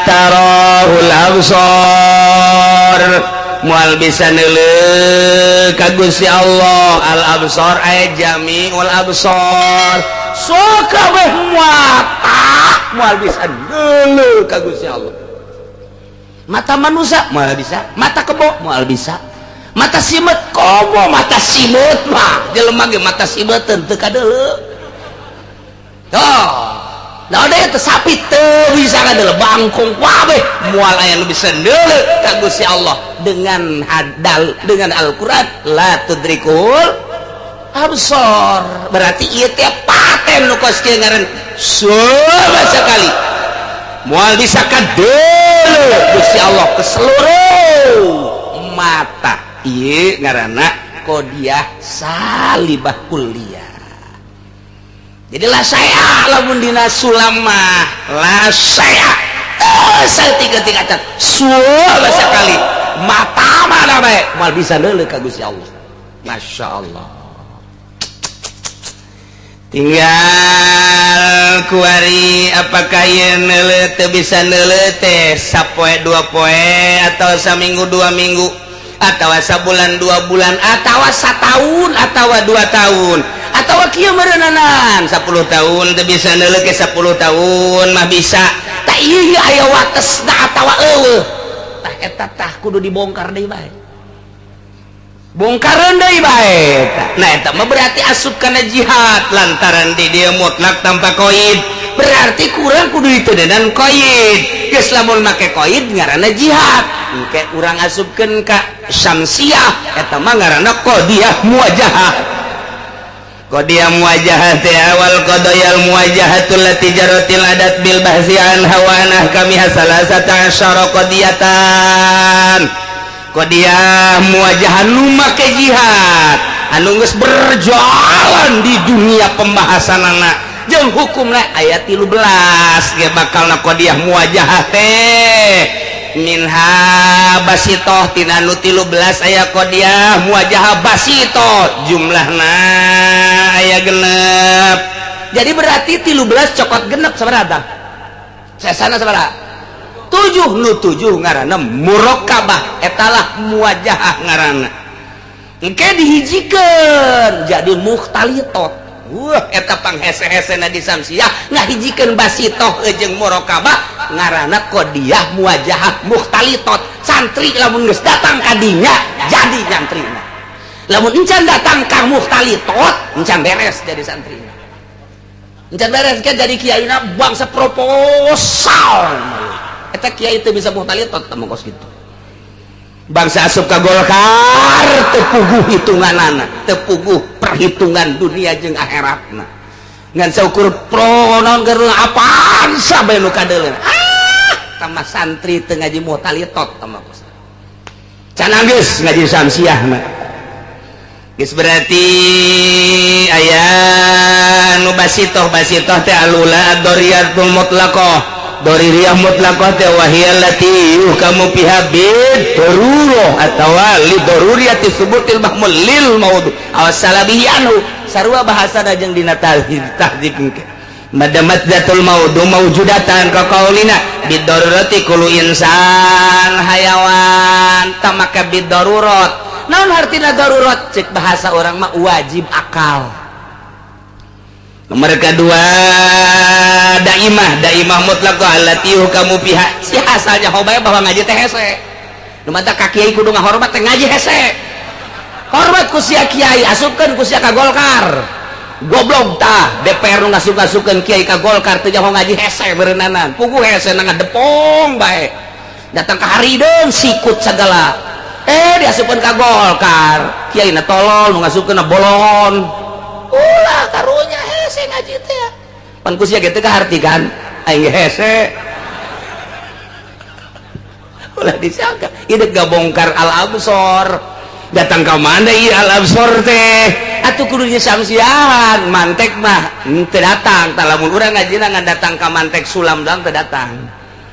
[SPEAKER 1] tarahul absar mual bisa neuleuh ka Gusti Allah. Al absar aya jami wal absar sok kabeh mata mual bisa neuleuh ka Gusti Allah. Mata manusia moal bisa, mata kebo moal bisa, mata simet komo mata simet mah jelema ge mata simeteun teu kadeuleuh. Nah udah itu sapi teu bisa kadeuleuh bangkong kabeh moal aya nu bisa neuleuh ka Gusti Allah dengan Al-Qur'an la tudrikul absar. Berarti ieu teh paten nu kos kieu ngaran sama sekali moal bisa kadeuleuh Gusti Allah ke seluruh mata. Ieu ngaranna qodiyah salibah kulliyah. Jadi lah saya lamun dina sulamah lah saya tiga cat suara sekali mata mana baik mal bisa neuleuh ka Gusti Allah. Masya Allah. Tinggal kuari apakah ieu neuleuh teu bisa neuleuh teh sapoe 2 poe atau saminggu 2 minggu atau sabulan 2 bulan atau satahun atau 2 tahun atau kieu meureunanan 10 tahun teu bisa neuleuh ke 10 tahun mah bisa. Tah ieu aya watesna atawa eueuh. Tah eta tah kudu dibongkar deui bae. Bongkareun deui bae. Nah eta mah berarti asup kana jihad lantaran di dieu mutlak tanpa qaid. Berarti kurang kudu diteuneunan qaid. Geus lamun make qaid ngaranna jihad. Engke urang asupkeun ka syamsiah eta mah ngaranna qadiyah muwajahah. Qadiyah muwajahah teh awal qadayal muwajahatul lati jaratil adat bil bahsi an hawanah kami hasalasata asyara qadiyatan. Qadiyah muwajahah nu make jihad anu geus berjalan di dunia pembahasanana jeung hukumna ayat 13 ge bakalna qadiyah muwajahah teh minha basitoh tina nu 13 aya qadiyah muwajahah basitoh jumlahna aya genep. Jadi berarti 13 cokot genep sabaraha? Sesana sabaraha? 7 nu 7 ngaranna muraqabah etalah muwajahah ngaranna. Engke dihijikeun jadi mukhtalitot. Eta panghese-hesena di samsiah ngahijikeun basitoh jeung muraqabah ngaranna qadiyah muwajahah mukhtalitot. Santri lamun geus datang kadinya jadi santrina. Lamun encan datang ka mukhtalitot encan beres jadi santrina. Encan beres kan jadi kiaina bangsa proposal. Eta kiai teu bisa mukhtalitot teh mongkos kitu. Bangsa asup ka Golkar teu puguh hitunganana, teu puguh perhitungan dunia jeung akhiratna. Ngan saukur pro naon keur apaan sabe nu kadeuleuh. Tamah santri teu ngaji mukhtalitot tamah bos. Can geus ngaji samsiah mah. Geus berarti aya nu basitoh teh alula ad-dariyatul mutlaqah. Doririyah mutlaqah teh wahiyal lati kamu piha bid darurah atawa li daruriyati subutil mahmul lil maud awasalabihi anhu sarua bahasana jeung dina tahdzib engke madamat zatul maud maujudatan ka qaulina bid darurati kullu insan hayawan tamaka bid darurat. Naon artina darurat cek bahasa orang mah wajib akal. Nomor kedua daimah mutlaqah allati hukamu piha si asalnya hobaya bahwa ngaji teh hese nu mata ka kiai kudu ngahormat teh ngaji hese hormat ku sia kiai asupkeun ku sia ka Golkar goblok tah DPR nu ngasuk-ngasupkeun kiai ka Golkar teh jaho ngaji hese beureunanan puguh hese na ngadepong bae datang ka harideung sikut sagala diasupkeun ka Golkar kiai na tolol nu ngasupkeun na bolon ulah karunya hese ngaji teh pan ku sia ge teh kahartikan aing hese ulah disangka ieu gak bongkar al absor datang ka mana ieu al absor teh atuh kudunya samsiahan mantek mah teu datang tah lamun urang ngajina ngadatang ka mantek sulam doang teu datang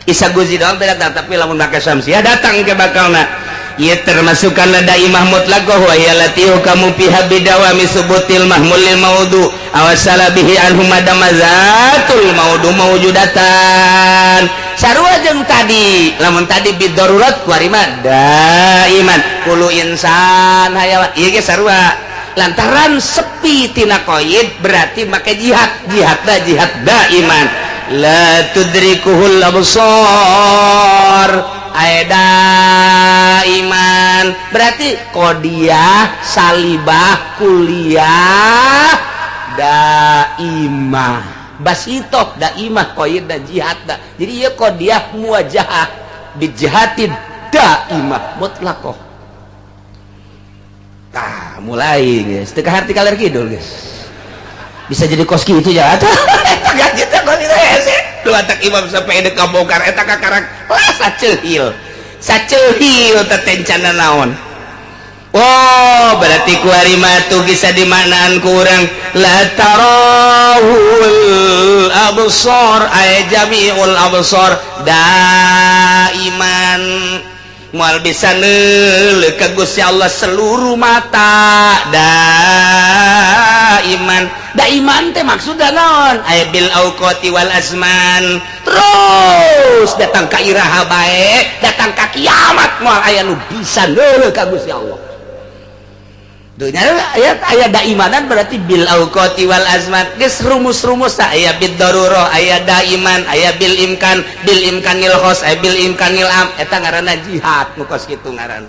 [SPEAKER 1] isa guzi doang teu datang tapi lamun make samsiah datang ke bakalna ieu termasuk kana daimah mutlaq wa hiya latihu kamu fiha bidawami subutil mahmulil maudu awasala bihi anhum madamazatul maudu mawjudatan sarua jeung tadi lamun tadi bidarurat kuari mah daiman kulu insan hayawan ieu ge sarua lantaran sepi tina qaid berarti make jihad daiman la tudrikuhul absar iman berarti qodiyah salibah kuliah daimah basitoh daimah qaid dan jihad jadi ieu qodiyah muwajahah bijihadid daimah mutlaqah tah mulai guys teu kaharti kaler kidul guys bisa jadi koski itu ya atuh eta gitu koski hese dua tak imam sampai dek kabongkar eta kakarak lah saceuhil tetencana naon oh berarti ku ari matu bisa dimaknaan ku urang la tarahul absar ay jami'ul absar daiman moal bisa neuleuh ka Gusti Allah seluruh mata daiman teh maksudna naon ay bil auqati wal azman terus datang ka iraha bae datang ka kiamat moal aya nu bisa neuleuh ka Gusti Allah dunya aya daimanan berarti bil auqati wal azman geus rumus-rumus aya bid darurah aya daiman aya bil imkanil khos aya bil imkanil am eta ngaranna jihad nu kos kitu ngaran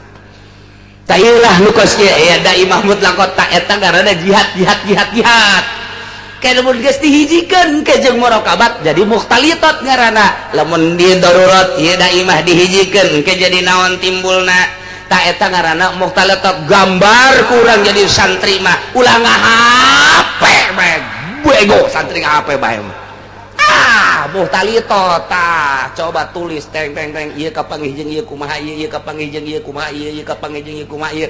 [SPEAKER 1] tah ieulah nu kos kieu aya daimah mutlaqah ta eta ngaranna jihad kayak lamun geus dihijikeun ke jeung muraqabat jadi mukhtalitat ngaranna lamun di darurat ieu daimah dihijikeun ke jadi naon timbulna tak eta ngaranna mukhtalitat gambar kurang jadi santri mah ulah ngahape bae bego santri ngahape bae mukhtalitat tah coba tulis teng ieu kapangih jeung ieu kumaha ieu kapangih jeung ieu kumaha ieu kapangih jeung ieu kumaha ieu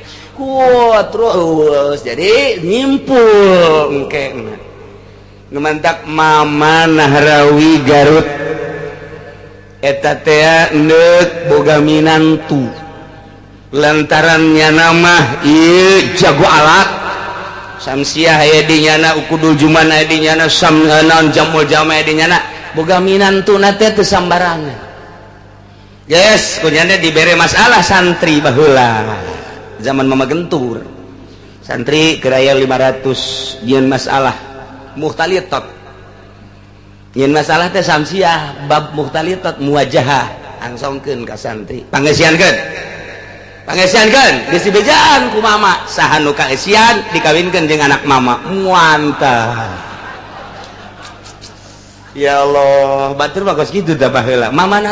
[SPEAKER 1] terus jadi nyimpul engke numantak Mama Nahrawi Garut eta teh neuk boga minantu lantarannya nama ieu jago alat samsiah aya di nyana ukudul juman aya di nyana samnaon jamul jama aya di nyana boga minantuna teh teu sambarangan yes kunyana dibere masalah santri baheula zaman Mama Gentur santri keraya 500 nyeun masalah mukhtalitat nyeun masalah teh samsiah bab mukhtalitat muwajahah angsongkeun ka santri pangesiankeun geus dibejaan ku mama saha nu kaesian dikawinkeun jeung anak mama muantah ya Allah batur mah kos kitu tah baheula Mama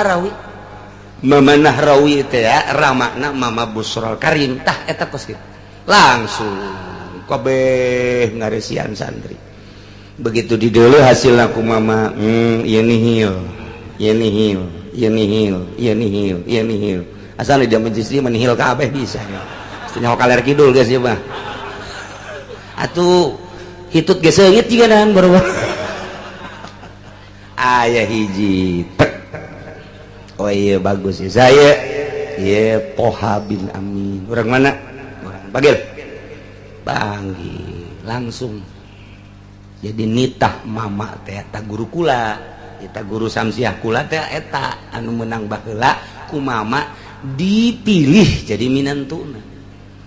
[SPEAKER 1] Nahrawi teh ya ramakna Mama Busrol Karim tah eta kos kitu langsung kabeh ngaresian santri begitu dideuleuh hasilna ku mama ieu nihil asal di jaman istri menihil kabeh bisa nyawa kaler kidul guys ya mah atuh hitut ge seungit juga dan baru aya hiji oh iya bagus ya saya ya Poha bin Amin orang mana orang panggil langsung jadi nitah mama teh eta guru kula eta guru samsiah kula teh eta anu menang baheula ku mama dipilih jadi minantuna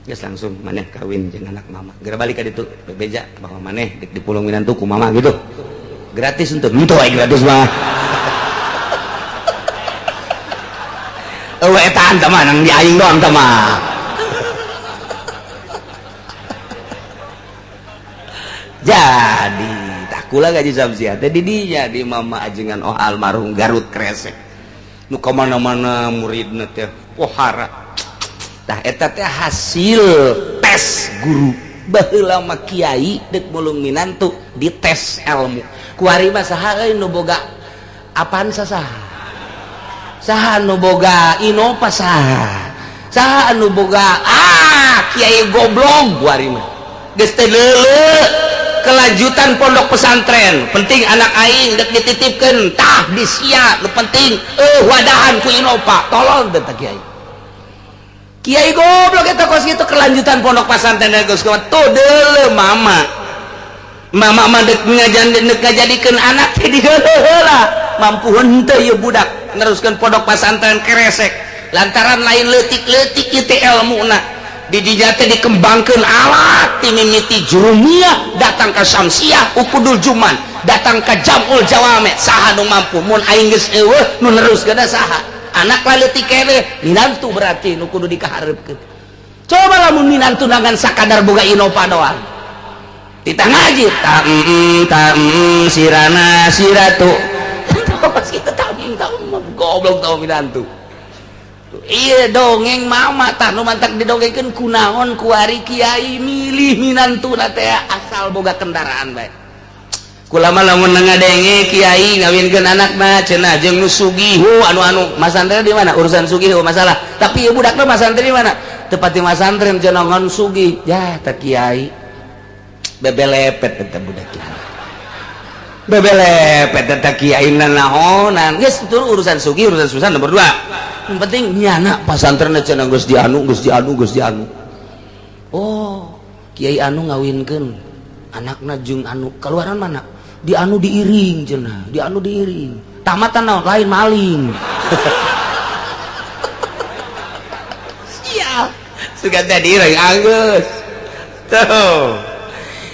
[SPEAKER 1] geus langsung maneh kawin jeung anak mama geura balik ka ditu bebeja bahwa maneh dik dipulung minantu ku mama gitu gratis untuk henteu aya gratis mah eueuh eta anta mah nang di aing doang tah mah jadi tak kula gaji samsiah teh di dinya di mama ajengan almarhum Garut Kresek nu kamana-mana muridna teh pohara tah eta teh hasil tes guru baheula mah kiai deuk mulung minantu di tes ilmu kuari mah saha euy nu boga apaan saha nu boga inova saha nu boga kiai goblok kuari mah geus teu kelanjutan pondok pesantren penting anak aing dek dititipkeun tah disia nu penting wadahan ku Innova tolong teh kiai kiai goblok eta kos kitu kelanjutan pondok pesantren geus kuat tuh deuleu mama mah dek ngajadikeun anak teh di heula mampu henteu ieu budak neruskeun pondok pesantren keresek lantaran lain leutik-leutik ieu teh ilmuna di dinya teh dikembangkeun alat ti mimiti jurumiyah datang ka Syamsiyah ukudul Juman datang ka Jamul Jawame saha nu mampu mun aing geus eueuh nu neruskeun saha anak leutik keneh minantu berarti nu kudu dikaharepkeun coba lamun minantu nangan sakadar boga Innova doang tita ngaji sirana siratu pasti tetap goblok tau minantu iya dongeng mama tah nu mantak didongengkeun kunaon ku ari kiai milih minantuna teh asal boga kendaraan bae kulama lamun ngadenge kiai ngawinkeun anakna cenah jeung nu sugihu anu masantren di mana urusan sugihu masalah tapi ieu budakna masantren di mana teu pati masantren cenah ngan sugih ya teh kiai bebelepet teh budak kiai bebelepet teh kiai naonan geus tur urusan sugih urusan susah nomor 2 yang penting nyana pasantren cenah geus dianu oh kiai anu ngawinkeun anakna jeung anu keluaran mana dianu diiring cenah dianu diiring tamatan naon lain maling siap sugan tadi reng anggeus tuh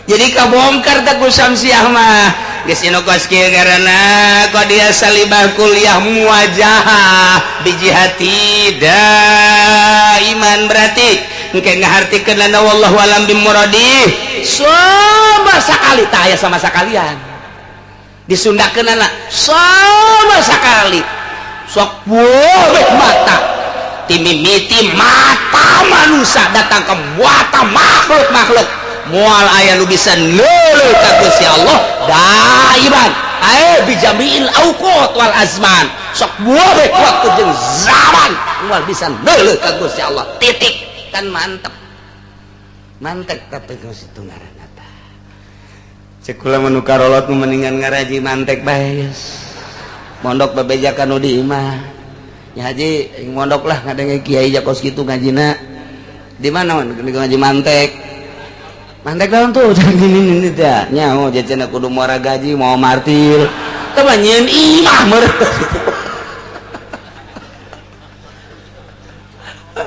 [SPEAKER 1] jadi kabongkar tak ku Syamsiyah mah geus inokos kieu karana qadia salibah kuliah muwajahah bijihati daiman berarti engke ngahartikeun lana wallahu alam bimuradih sama sakali tah aya sama sakalian disundakeun anak sama sakali sok boleh mata timimiti mata manusia datang ke muata makhluk mual aya nu bisa neuleuh ka Gusti Allah daiman ae bijamiil auqat wal azman sok boleh waktu jeung zaman mual bisa neuleuh ka Gusti Allah titik kan mantep tapi geus itu ngaranna tah cek kula manu karolot nu mendingan ngaraji mantek bae mondok babejakan nu di imah nya haji mondok lah ngadenge kiai jakos kitu ngajina di mana ngaji mantek daun tuh gini teh nyaho jajan kudu muara gaji mau martil teh nyeun imah meureun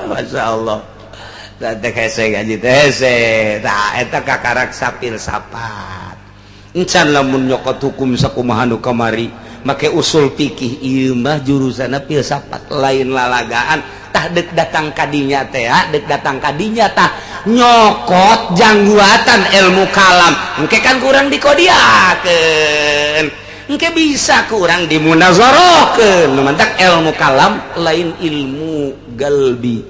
[SPEAKER 1] masyaallah da teh hese gaji teh hese tah eta kakarak sapil sapat encan lamun nyokot hukum sakumaha nu kamari make usul fikih ieu mah jurusana filsafat lain lalagaan tah dek datang kadinya teh dek datang kadinya tah nyokot jangguatan ilmu kalam engke kan kurang dikodiakeun engke bisa kurang dimunazarahkeun mantak ilmu kalam lain ilmu galbi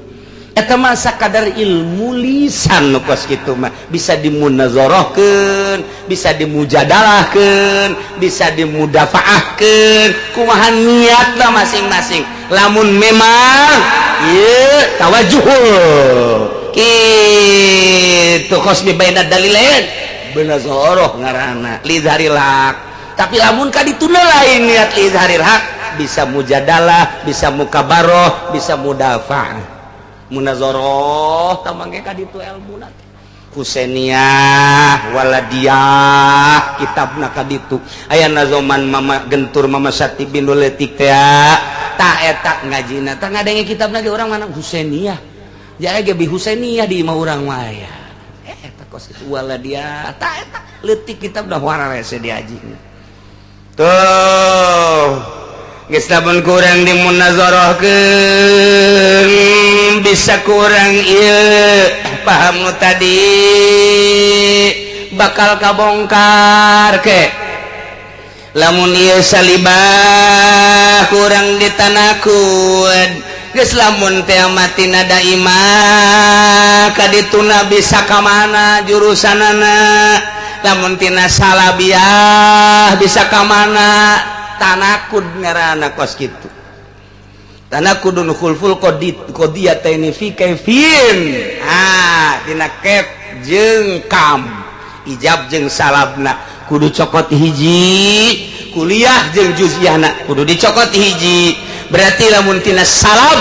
[SPEAKER 1] eta mah sakadar ilmu lisan nu kos kitu mah bisa dimunazarahkeun bisa dimujadalahkeun bisa dimudafaahkeun kumaha niatna masing-masing lamun memang ieu tawajuhul kitu khosmi baina dalilain benazoroh ngaranna lidharil haq tapi lamun kadituna lain niat lidharil haq bisa mujadalah bisa mukabaroh bisa mudafa'ah munazoroh tamangge kaditu ilmuna Husainiyah Waladiyah kitabna kaditu aya nazoman mama gentur mama Sati binul letik teh tah eta ngajina tah ngadenge kitabna ge urang mana Husainiyah ya ge bi Husainiyah di imah urang mah ya eta kos kitu Waladiyah tah eta leutik kitab dah wararese diajina tuh geus lamun kurang dimunazarahkeun bisa kurang ieu paham nu tadi bakal kabongkar ke lamun ieu salibah kurang ditanakud geus lamun teh matina daimah kadituna bisa ka mana jurusanana lamun tina salabiyah bisa ka mana tanakud ngaranna kos kitu tanakudun khulful qadiyataini fi kaifin tina kef jeung kam ijab jeung salabna kudu cokot hiji kuliah jeung juziyahna kudu dicokot hiji berarti lamun tina salab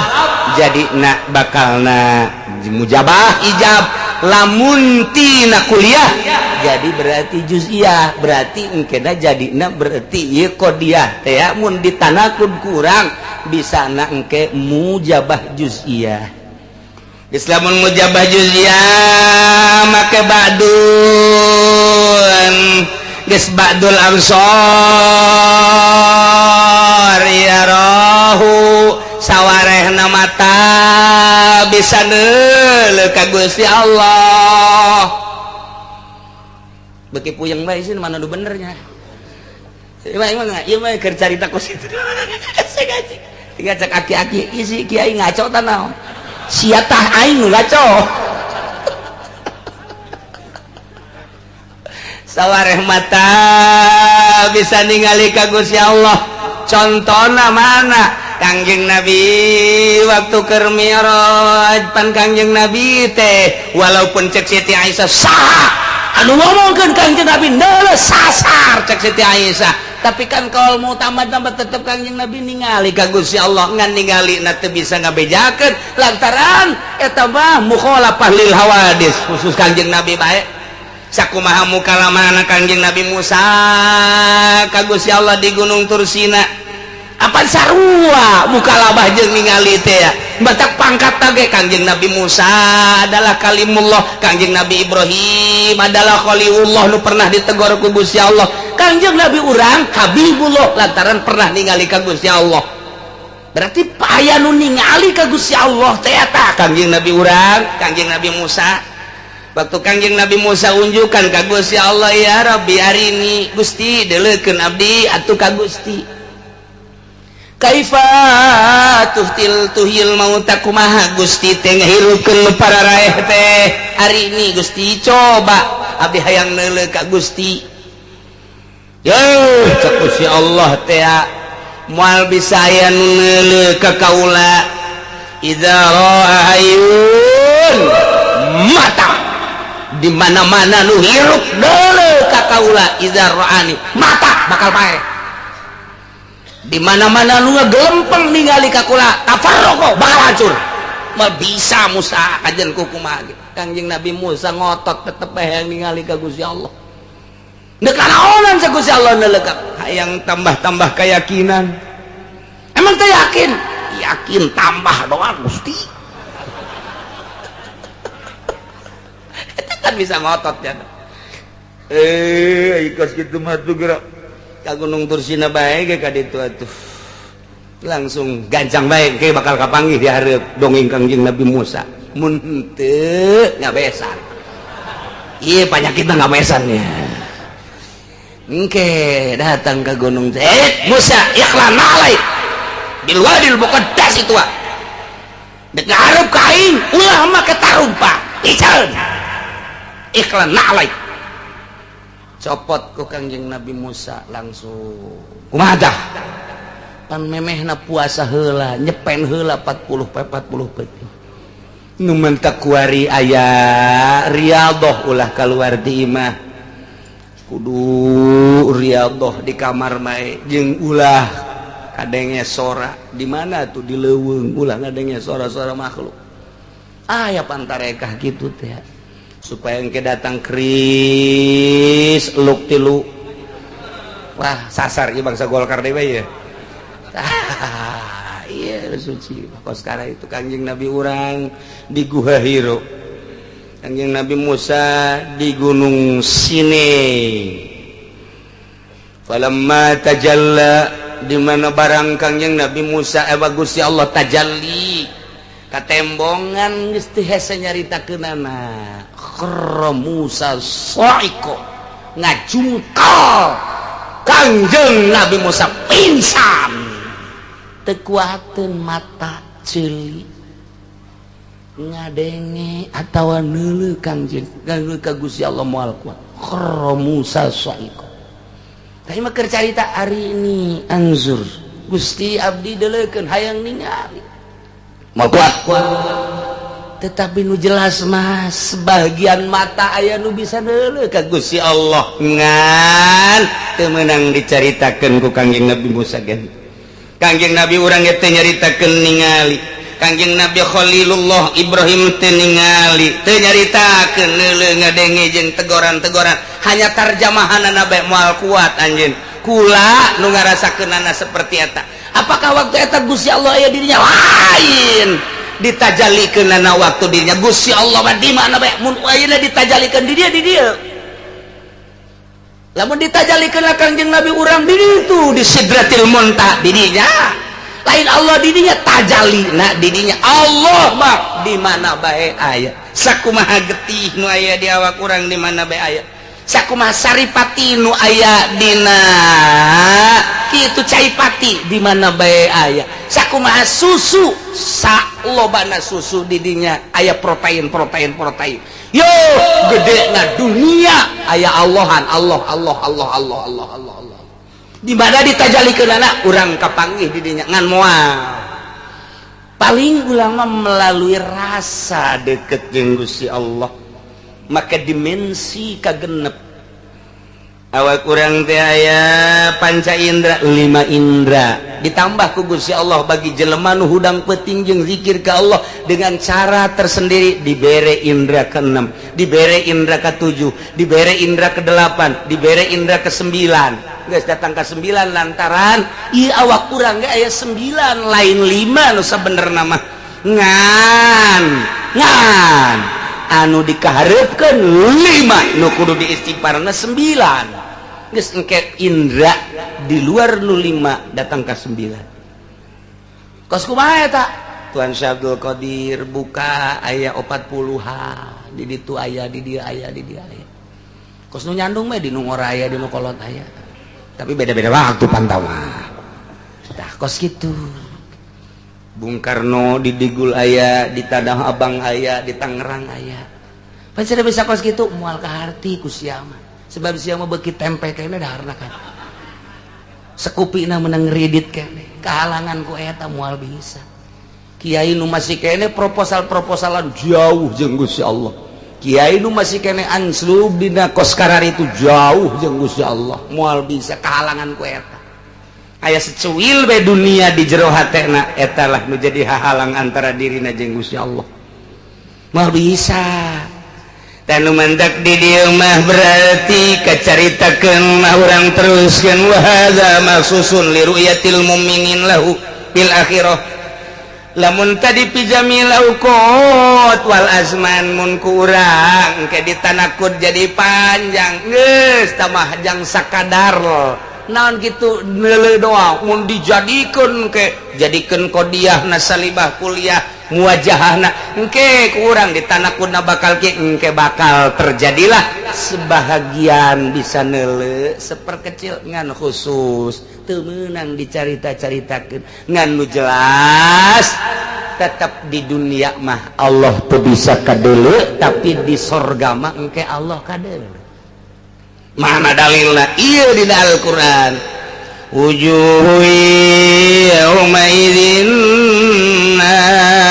[SPEAKER 1] jadi na bakalna mujabah ijab lamun tina kuliah jadi berarti juziyah berarti engkena jadina berarti ieu qodiyah teh mun ditanakud kurang bisa na engke mujabah juziyah Islamun mujabah juziyah make ba'dun geus ba'dul ansor ya rohu sawarehna mata bisa neuleuh ka Gusti Allah beki puyeng bae sih mana nu benernya ieu mah keur carita ku situ tiga cek aki-aki isi kiai ngaco tanaon sia tah aing ngaco sawareh mata bisa ningali ka Gusti Allah contona mana Kangjeng Nabi waktu keur Mi'raj pan Kangjeng Nabi teh walaupun cek Siti Aisyah saha anu ngomongkeun Kangjeng Nabi neuleus sasar cek Siti Aisyah tapi kan kalau mau tamat-tamat tetap Kangjeng Nabi ningali ka Gusti Allah ngan ningali na teu bisa ngabejakeun lantaran eta mah mukhalafah lil hawadis khusus Kangjeng Nabi bae sakumaha mukalamana Kangjeng Nabi Musa ka Gusti Allah di Gunung Tursina apa sarua mukalabah jeung ningali teh ya batak pangkat ge Kangjeng Nabi Musa adalah kalimullah Kangjeng Nabi Ibrahim adalah khalilullah nu pernah ditegor ku Gusti Allah Kangjeng Nabi urang Habibullah lantaran pernah ningali ka Gusti Allah berarti aya nu ningali ka Gusti Allah teh eta Kangjeng Nabi urang Kangjeng Nabi Musa waktu Kangjeng Nabi Musa unjukan ka Gusti Allah ya Rabbi arini Gusti deuleukeun abdi atuh ka Gusti kaifa tuhil mauta kumaha Gusti teh ngahirupkeun para raeh teh hari ini Gusti coba abdi hayang neuleuh ka Gusti cek Gusti Allah teh moal bisa aya nu neuleuh ka kaula idza ra'ayun mata di mana-mana nu hirup neuleuh ka kaula idza ra'ani mata bakal pae di mana-mana lu ngegelempeng ningali ka kula tafarraqo bakal hancur mal bisa Musa kajen kumaha gitu Kangjeng Nabi Musa ngotot tetep hayang ningali ka Gusti Allah neuk naonan sa Gusti Allah neuleuh hayang tambah-tambah keyakinan emang teh yakin tambah doa Gusti eta kan bisa ngotot ya ikos kitu mah tuh gerak ka Gunung Tursina bae ge ka ditu atuh langsung gancang bae ge bakal kapanggih di hareup dongeng Kangjeng Nabi Musa mun teu ngabesan ieu panyakitna ngabesan ya engke datang ke gunung Musa ikhlan alai bil wadil muqaddas itu dek ngarep ka aing ulah make tarumpa ican ikhlan alai copot ku Kangjeng Nabi Musa langsung kumaha tah pan memehna puasa heula nyepen heula 40 peuting nu mentak kuari aya riyadhah ulah kaluar di imah kudu riyadhah di kamar mae jeung ulah kadenge sora di mana tuh di leuweung ulah ngadenge sora-sora makhluk aya pantarekah kitu teh supaya engke datang kris luk tilu wah sasar ieu bangsa Golkar dewe ya iya suci kos kara itu Kangjeng Nabi urang di Guha Hiro Kangjeng Nabi Musa di Gunung Sinai falamma tajalla di mana barang Kangjeng Nabi Musa Gusti Allah tajalli katembongan geus teu hese nyaritakeunana kharra Musa sa'iqo ngajungkal Kangjeng Nabi Musa pingsan teu kuateun mata ceuli ngadenge atawa neuleuh Kangjeng ka Gusti Allah moal kuat kharra Musa sa'iqo tadi mah keur carita ari ini anzur Gusti abdi deuleukeun hayang ningali mau kuat tetapi nu jelas mas sebagian mata aya nu bisa deuleu ka Gusti Allah ngan teu meunang dicaritakeun ku Kangjeng Nabi Musa gen. Kangjeng Nabi urang teh nyaritakeun ningali Kangjeng Nabi Khalilullah Ibrahim teu ningali teu nyaritakeun leuleuh ngadenge jeung tegoran-tegoran hanya tarjamahanna bae moal kuat anjeun kula nu ngarasakeunana seperti eta. Apakah waktu eta Gusti Allah aya dirinya lain ditajalikeunana waktu dirinya Gusti Allah mah di mana bae mun ayeuna ditajalikeun di dia lamun ditajalikeun Kangjeng Nabi urang di ditu di Sidratil Muntaha di dinya lain Allah di dinya tajalina di dinya Allah mah di mana bae aya sakumaha getih nu aya di awak urang di mana bae aya sakumaha saripati nu aya dina kitu caipati di mana bae aya sakumaha susu salobana susu di dinya aya protein yo gede na dunia aya Allahan Allah di mana ditajallikeunana urang kapanggih di dinya ngan moal paling ulama melalui rasa deket jeung Gusti Allah maka dimensi kagenep awak urang teh aya panca indra 5 indra ditambah ku Gusti Allah bagi jelema nu hudang peuting jeung zikir ka Allah dengan cara tersendiri dibere indra ke-6 dibere indra ke-7 dibere indra ke-8 dibere indra ke-9 geus datang ke 9 lantaran ieu awak urang ge aya 9 lain 5 nu sabenerna mah ngan anu dikaharepkeun 5 nu kudu diistighfarna 9 geus engke indra di luar nu 5 datang ka 9 kos kumaha eta Tuan Syekh Abdul Qadir buka aya 40-ha di ditu aya di dia aya kos nu nyandung mah di nu ngora aya di nu kolot aya tapi beda-beda waktu pantau mah tah kos kitu Bung Karno di Digul aya, di Tanah Abang aya, di Tangerang aya. Pancen bisa kos kitu moal kaharti ku sia mah. Sebab sia mah beuki tempe kene daharna kan. Sekupina menang ngridit kene. Kahalangan ku eta moal bisa. Kiai nu masih kene proposal-proposalan jauh jeung Gusti Allah. Kiai nu masih kene anslub dina kos karar itu jauh jeung Gusti Allah. Moal bisa kahalangan ku eta. Aya secuil be dunia di jero hatena eta lah nu jadi hahalang antara dirina jeung Gusti Allah. Moal bisa. Dan nu mandak di dieu mah berarti kacaritakeun mah urang teruskeun wa hadza maksusun li ru'yatil mu'minin lahu fil akhirah. Lamun tadi pijamil auqat wal azman mun ku urang ke ditanakud jadi panjang geus tamah jang sakadar naon kitu neuleuh doang mun dijadikeun ke jadikeun qodiyah nasalibah kuliah muwajahahna engke ku urang ditanakudna bakal ki engke bakal terjadilah sebahagian bisa neuleuh seperkecil ngan khusus teu meunang dicarita-caritakeun ngan nu jelas tetap di dunia mah Allah teu bisa kadeuleu tapi di sorga mah engke Allah kadeuleu. Mana dalilna ieu dina Al-Qur'an wujuhu yauma idzin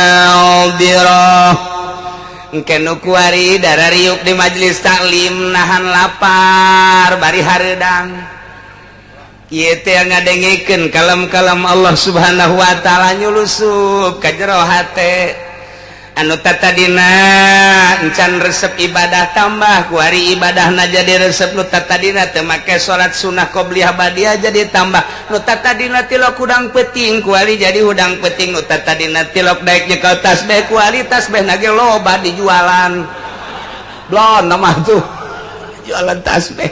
[SPEAKER 1] nadhirah engke nu kuari darariuk di majelis taklim nahan lapar bari hareudang ieu teh ngadengikeun kalam-kalam Allah Subhanahu wa taala nyulusup ka jero hate anu tatadina encan resep ibadah tambah ku hari ibadahna jadi resep nu tatadina teu make salat sunah qobliyah badiah jadi tambah nu tatadina tilok hudang peuting ku hari jadi hudang peuting nu tatadina tilok daek nyekel tasbih ku hari tasbih nage loba dijualan blon mah tuh jualan tasbih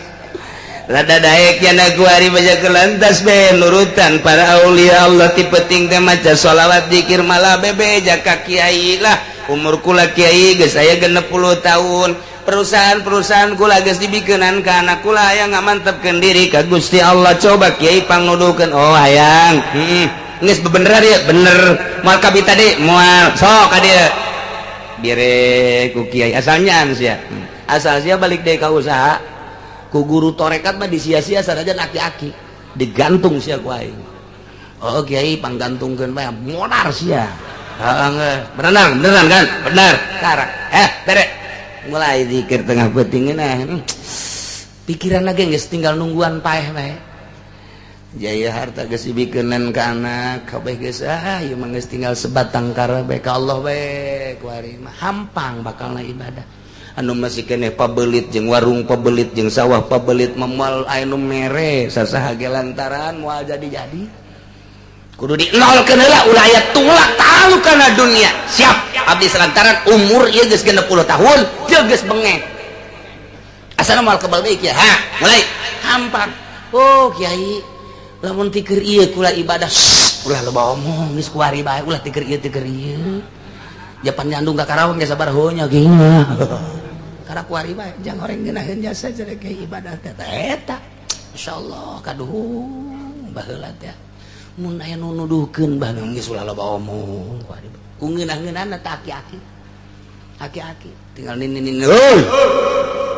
[SPEAKER 1] rada daek yana ku hari baca kelan tasbih nurutan para aulia Allah ti peuting teh maca sholawat zikir malah bebe jaka kiai lah umur kula kiai geus aya 60 tahun perusahaan-perusahaan kula geus dibikeunnan ka anak kula hayang ngamantepkeun diri ka Gusti Allah coba kiai pangnuduhkeun oh hayang geus bebeneran ya bener moal ka bita deui moal sok ka dieu dire ku kiai asalnya sia asal sia balik deui ka usaha ku guru torekat mah disia-sia sanajan aki-aki digantung sia ku aing oh kiai panggantungkeun bae modar sia beneran kan bener sekarang berek mulai zikir tengah penting pikiran lagi geus tinggal nungguan paeh bae jaya harta geus dibikeunnan ka anak kabeh geus ieu mah geus tinggal sebatang kara bae ka Allah bae kuari mah hampang bakalna ibadah anu masih keneh pabelit jeung warung pabelit jeung sawah pabelit memal anu mere sasaha ge lantaran moal jadi kudu dinolkeun heula ulah aya tulak talu kana dunia siap abdi lantaran umur ieu geus 60 tahun teu geus bengek asana moal kebal deui kieu mulai hampang oh kiai lamun ti keur ieu kula ibadah ulah loba omong geus kuari bae ulah ti keur ieu japan nyandung ka Karawang ge sabar heunya geunya karena kuari bae jang horeng ngeunaheun jasa jadi kayak ibadah eta insyaallah kaduh baheula teh mun aya nu nuduhkeun baheula geus ulah loba omong kuari ku ngeunah-ngeunahna teh aki-aki tinggal ninin heuy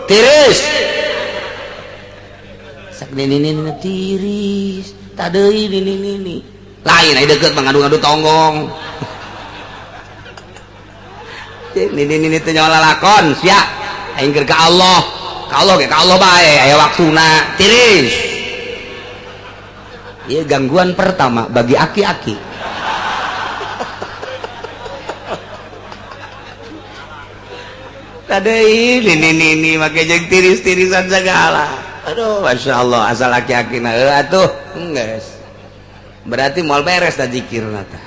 [SPEAKER 1] tiris sak ninin tiris tadeui nini lain aya deukeut mangadu-ngadu tonggong nini teh nyawa lalakon sia aing keur ka Allah bae aya waktuna tiris ieu gangguan pertama bagi aki-aki tadeuy nini make jeung tiris-tirisan segala aduh masyaallah asal aki-aki na atuh geus berarti moal beres da zikirna teh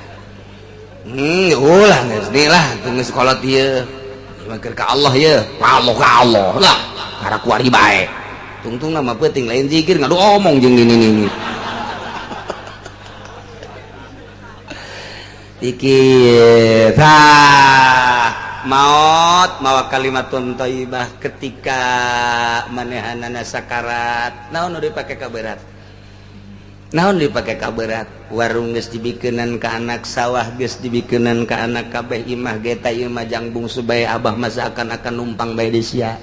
[SPEAKER 1] ulah geus deui lah tunggu sekolot ieu keur ka Allah ya Allah lah karena kuari bae tungtung nama penting lain zikir ngadu omong jeung ini zikir maut mawa kalimatun thayyibah ketika manehanana sakarat naon nu dipake kaberat warung geus dibikeunan ka anak sawah geus dibikeunan ka anak kabeh imah geta ieu mah jang bungsu bae abah mah akan numpang bae di sia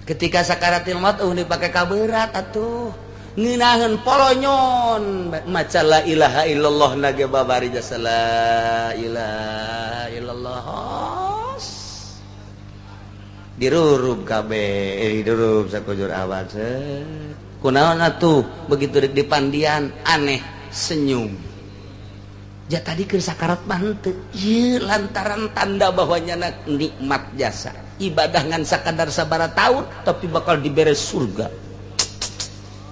[SPEAKER 1] ketika sakaratil maut dipake kaberat atuh ngeunaheun polonyon maca la ilaha illallah nage babari jasa la ilaha illallah dirurub kabeh dirurub sakujur awak kunaon atuh begitu di pandian aneh senyum ja tadi keur sakarat mah henteu ieu lantaran tanda bahwanya nikmat jasa ibadah ngan sakadar sabara tahun tapi bakal dibere surga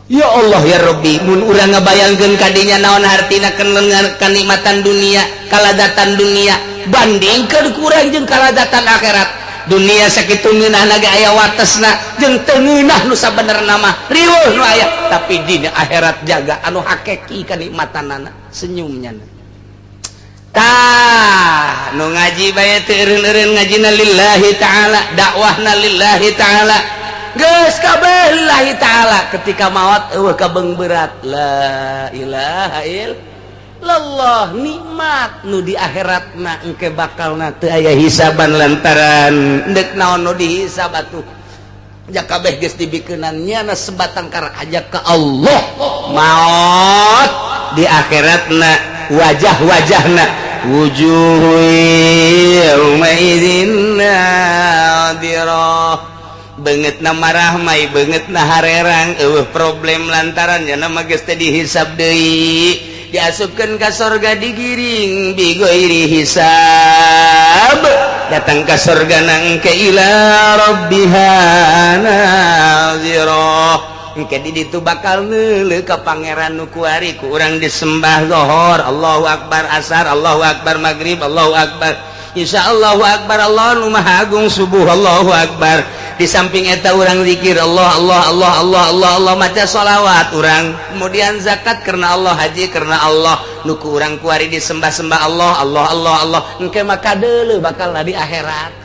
[SPEAKER 1] ya Allah ya Rabbi mun urang ngabayangkeun kadinya naon hartina kenikmatan dunia kaladatan dunia bandingkeun kurang jeung kaladatan akhirat dunia sakitu ngeunahna ge aya watesna jeung teu ngeunah nu sabenerna mah riweuh nu aya tapi di akhirat jaga anu hakiki kanikmatanana senyumnya tah nu ngaji bae teu eureun-eureun ngajina lillahi taala dakwahna lillahi taala geus kabeh lillahi taala ketika maot eueuh kabeng berat la ilaha illallah nikmat nu di akhiratna engke bakalna teu aya hisaban lantaran deuk naon nu dihisab atuh ja kabeh geus dibikeunan nyana sebatang kara aja ka Allah maot di akhiratna wajah-wajahna wujuh yauma idzin nadirah beungeutna marah mai beungeutna harerang eueuh problem lantaran nya mah geus teh dihisab deui diasupkeun ka sorga digiring bi ghairi hisab datang ka sorga engke ila rabbiha nazira engke di ditu bakal neuleuh ka pangeran nu kuari ku urang disembah zuhur Allahu akbar asar Allahu akbar maghrib Allahu akbar insyaallah akbar Allah nu maha agung subuh Allahu akbar di samping eta urang zikir Allah maca sholawat urang kemudian zakat karena Allah haji karena Allah nuku urang kuari disembah-sembah Allah engke maka deuleuh bakal di akhirat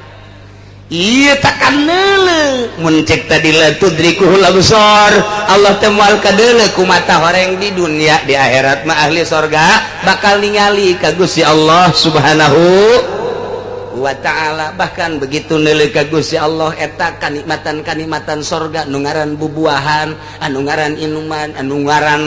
[SPEAKER 1] ieu takan neuleuh mun cek tadi la tudrikuhul absar Allah teh moal kadeuleuh ku mata horeng di dunia di akhirat mah ahli surga bakal ningali ka Gusti Allah subhanahu wa ta'ala. Bahkan begitu neuleuh ka Gusti Allah eta kanikmatan-kanikmatan sorga anu ngaran bubuahan, anu ngaran inuman, anu ngaran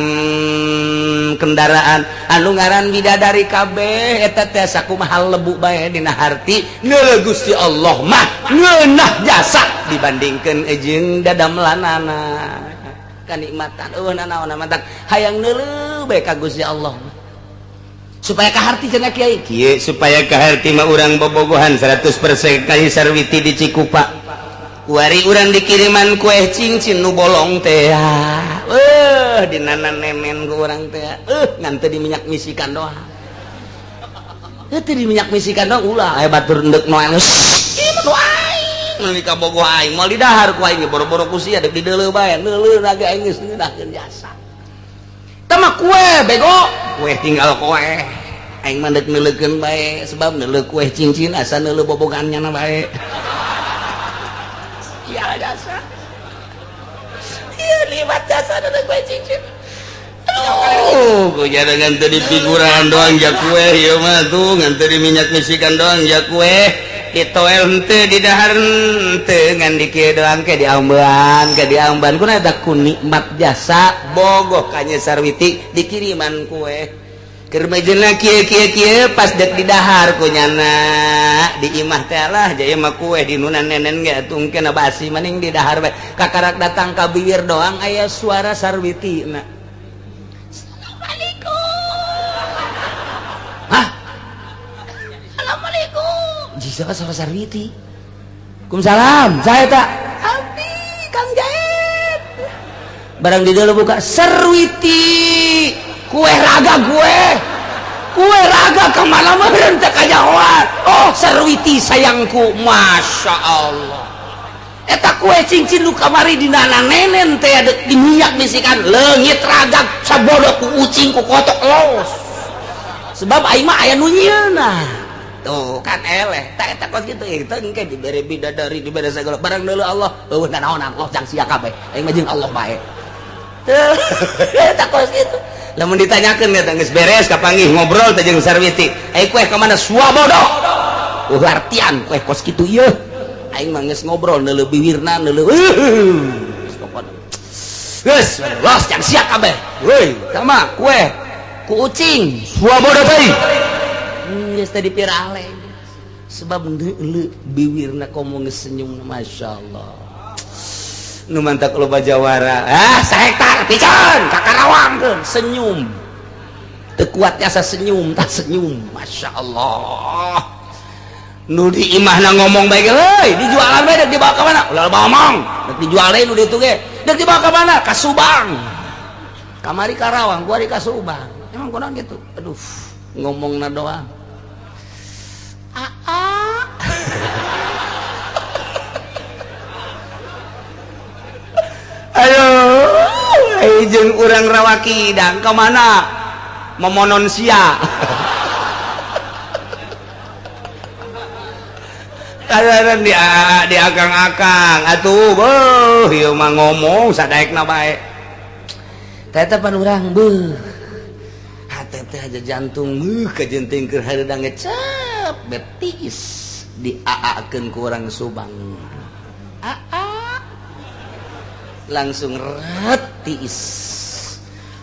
[SPEAKER 1] kendaraan, anu ngaran bidadari kabeh eta teh sakumaha lebu bae dina harti neuleuh Gusti Allah mah ngeunah jasa dibandingkeun jeung dadamelanana. Kanikmatan nanaon mantap hayang neuleuh bae ka Gusti Allah supaya kaharti cenah kiai kieu supaya kaharti mah urang bobogohan 100% kali sarwiti di Cikupa kuari urang dikiriman kue cincin nu bolong teh dinana nemen ku urang teh ngan teu diminyak misikan doang teu diminyak misikan doang ulah aya batur endek noel ieu mah aing nu ka bogoh aing moal didahar ku aing boro-boro ku sia deuk dideuleuh bae neuleuh lagi aing geus ngeunahkeun jasa tama kue bego kue tinggal kue aing mah deuk neuleukeun bae sebab neuleuh kue cincin asa neuleuh bobogannya na bae iya jasa iya liwat jasa neuleuh kue cincin ku jada ngan teu dipiguran doang ja kue ieu mah tuh ngan teu diminyak misikan doang ja kue ditoel henteu di dahar henteu ngan di kieu doang ke diamban kuna eta ku nikmat jasa bogoh ka Nya Sarwiti dikiriman kue keur mejeuna kieu pas dek di dahar ku nyana di imah teh lah jaya mah kue di nunan nenen ge tungkeun basi mending di dahar bae kakarak datang ka bibir doang aya suara Sarwiti na siapa sama Sarwiti? Kumsalam, saya tak. Abi, Kang Jaid. Barang di dalam buka Sarwiti, kue raga kue raga kemana mah berhenti kajauhan. Oh Sarwiti sayangku, masya Allah. Eta kue cincin lu kamari di nana nenen teh ada diminyak misikan leungit raga sabodo ku ucing ku kotok los. Sebab aing mah aya nu nyieunna. Tuh kan eleh tak eta kos kitu eta engke dibere bidadari dibere sagala barang deuleuh Allah eueuh nanaonan Allah jang sia kabeh aing mah jeung Allah bae teu eta kos kitu lamun ditanyakeun eta geus beres kapanggih ngobrol teh jeung Sarwiti ai kue ka mana Swabodo artian kue kos kitu ieu aing mah geus ngobrol neuleuh bibirna neuleuh geus los jang sia kabeh euy sama kue ku ucing Swabodo teh geus tadi pirale sebab neuleuh bibirna komo geus senyum masya Allah nu mantak loba jawara sahektar pican kakarawangkeun senyum teu kuat asa senyum tak senyum masya Allah nu di imahna ngomong bae euy dijualan bae deuk dibawa ka mana ulah ngomong deuk dijual deui nu ditu ge deuk dibawa ka mana ka Subang kamari Karawang gua di ka Subang emang kunaon gitu aduh ngomongna doang ayo jeung urang rawakidang ka mana memonon sia kadaran di akang-akang atuh beuh ieu mah ngomong sadaekna bae teh teh pan urang beuh hate teh aja jantung kajenting keur hareudang ngecep betis diaakeun ku urang Subang langsung retis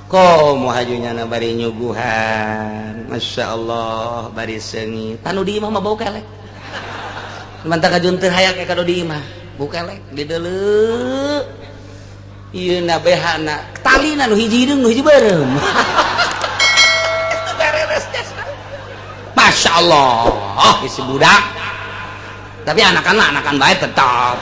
[SPEAKER 1] komo hajunya na bari nyuguhan masya Allah bari seungit anu di imah mah bau kelek mantap kajun teu hayak ka di imah bau kelek dideuleuh ieu na behana talina nu hiji hideung nu hiji beureum masya Allah si budak tapi anakan bae tetap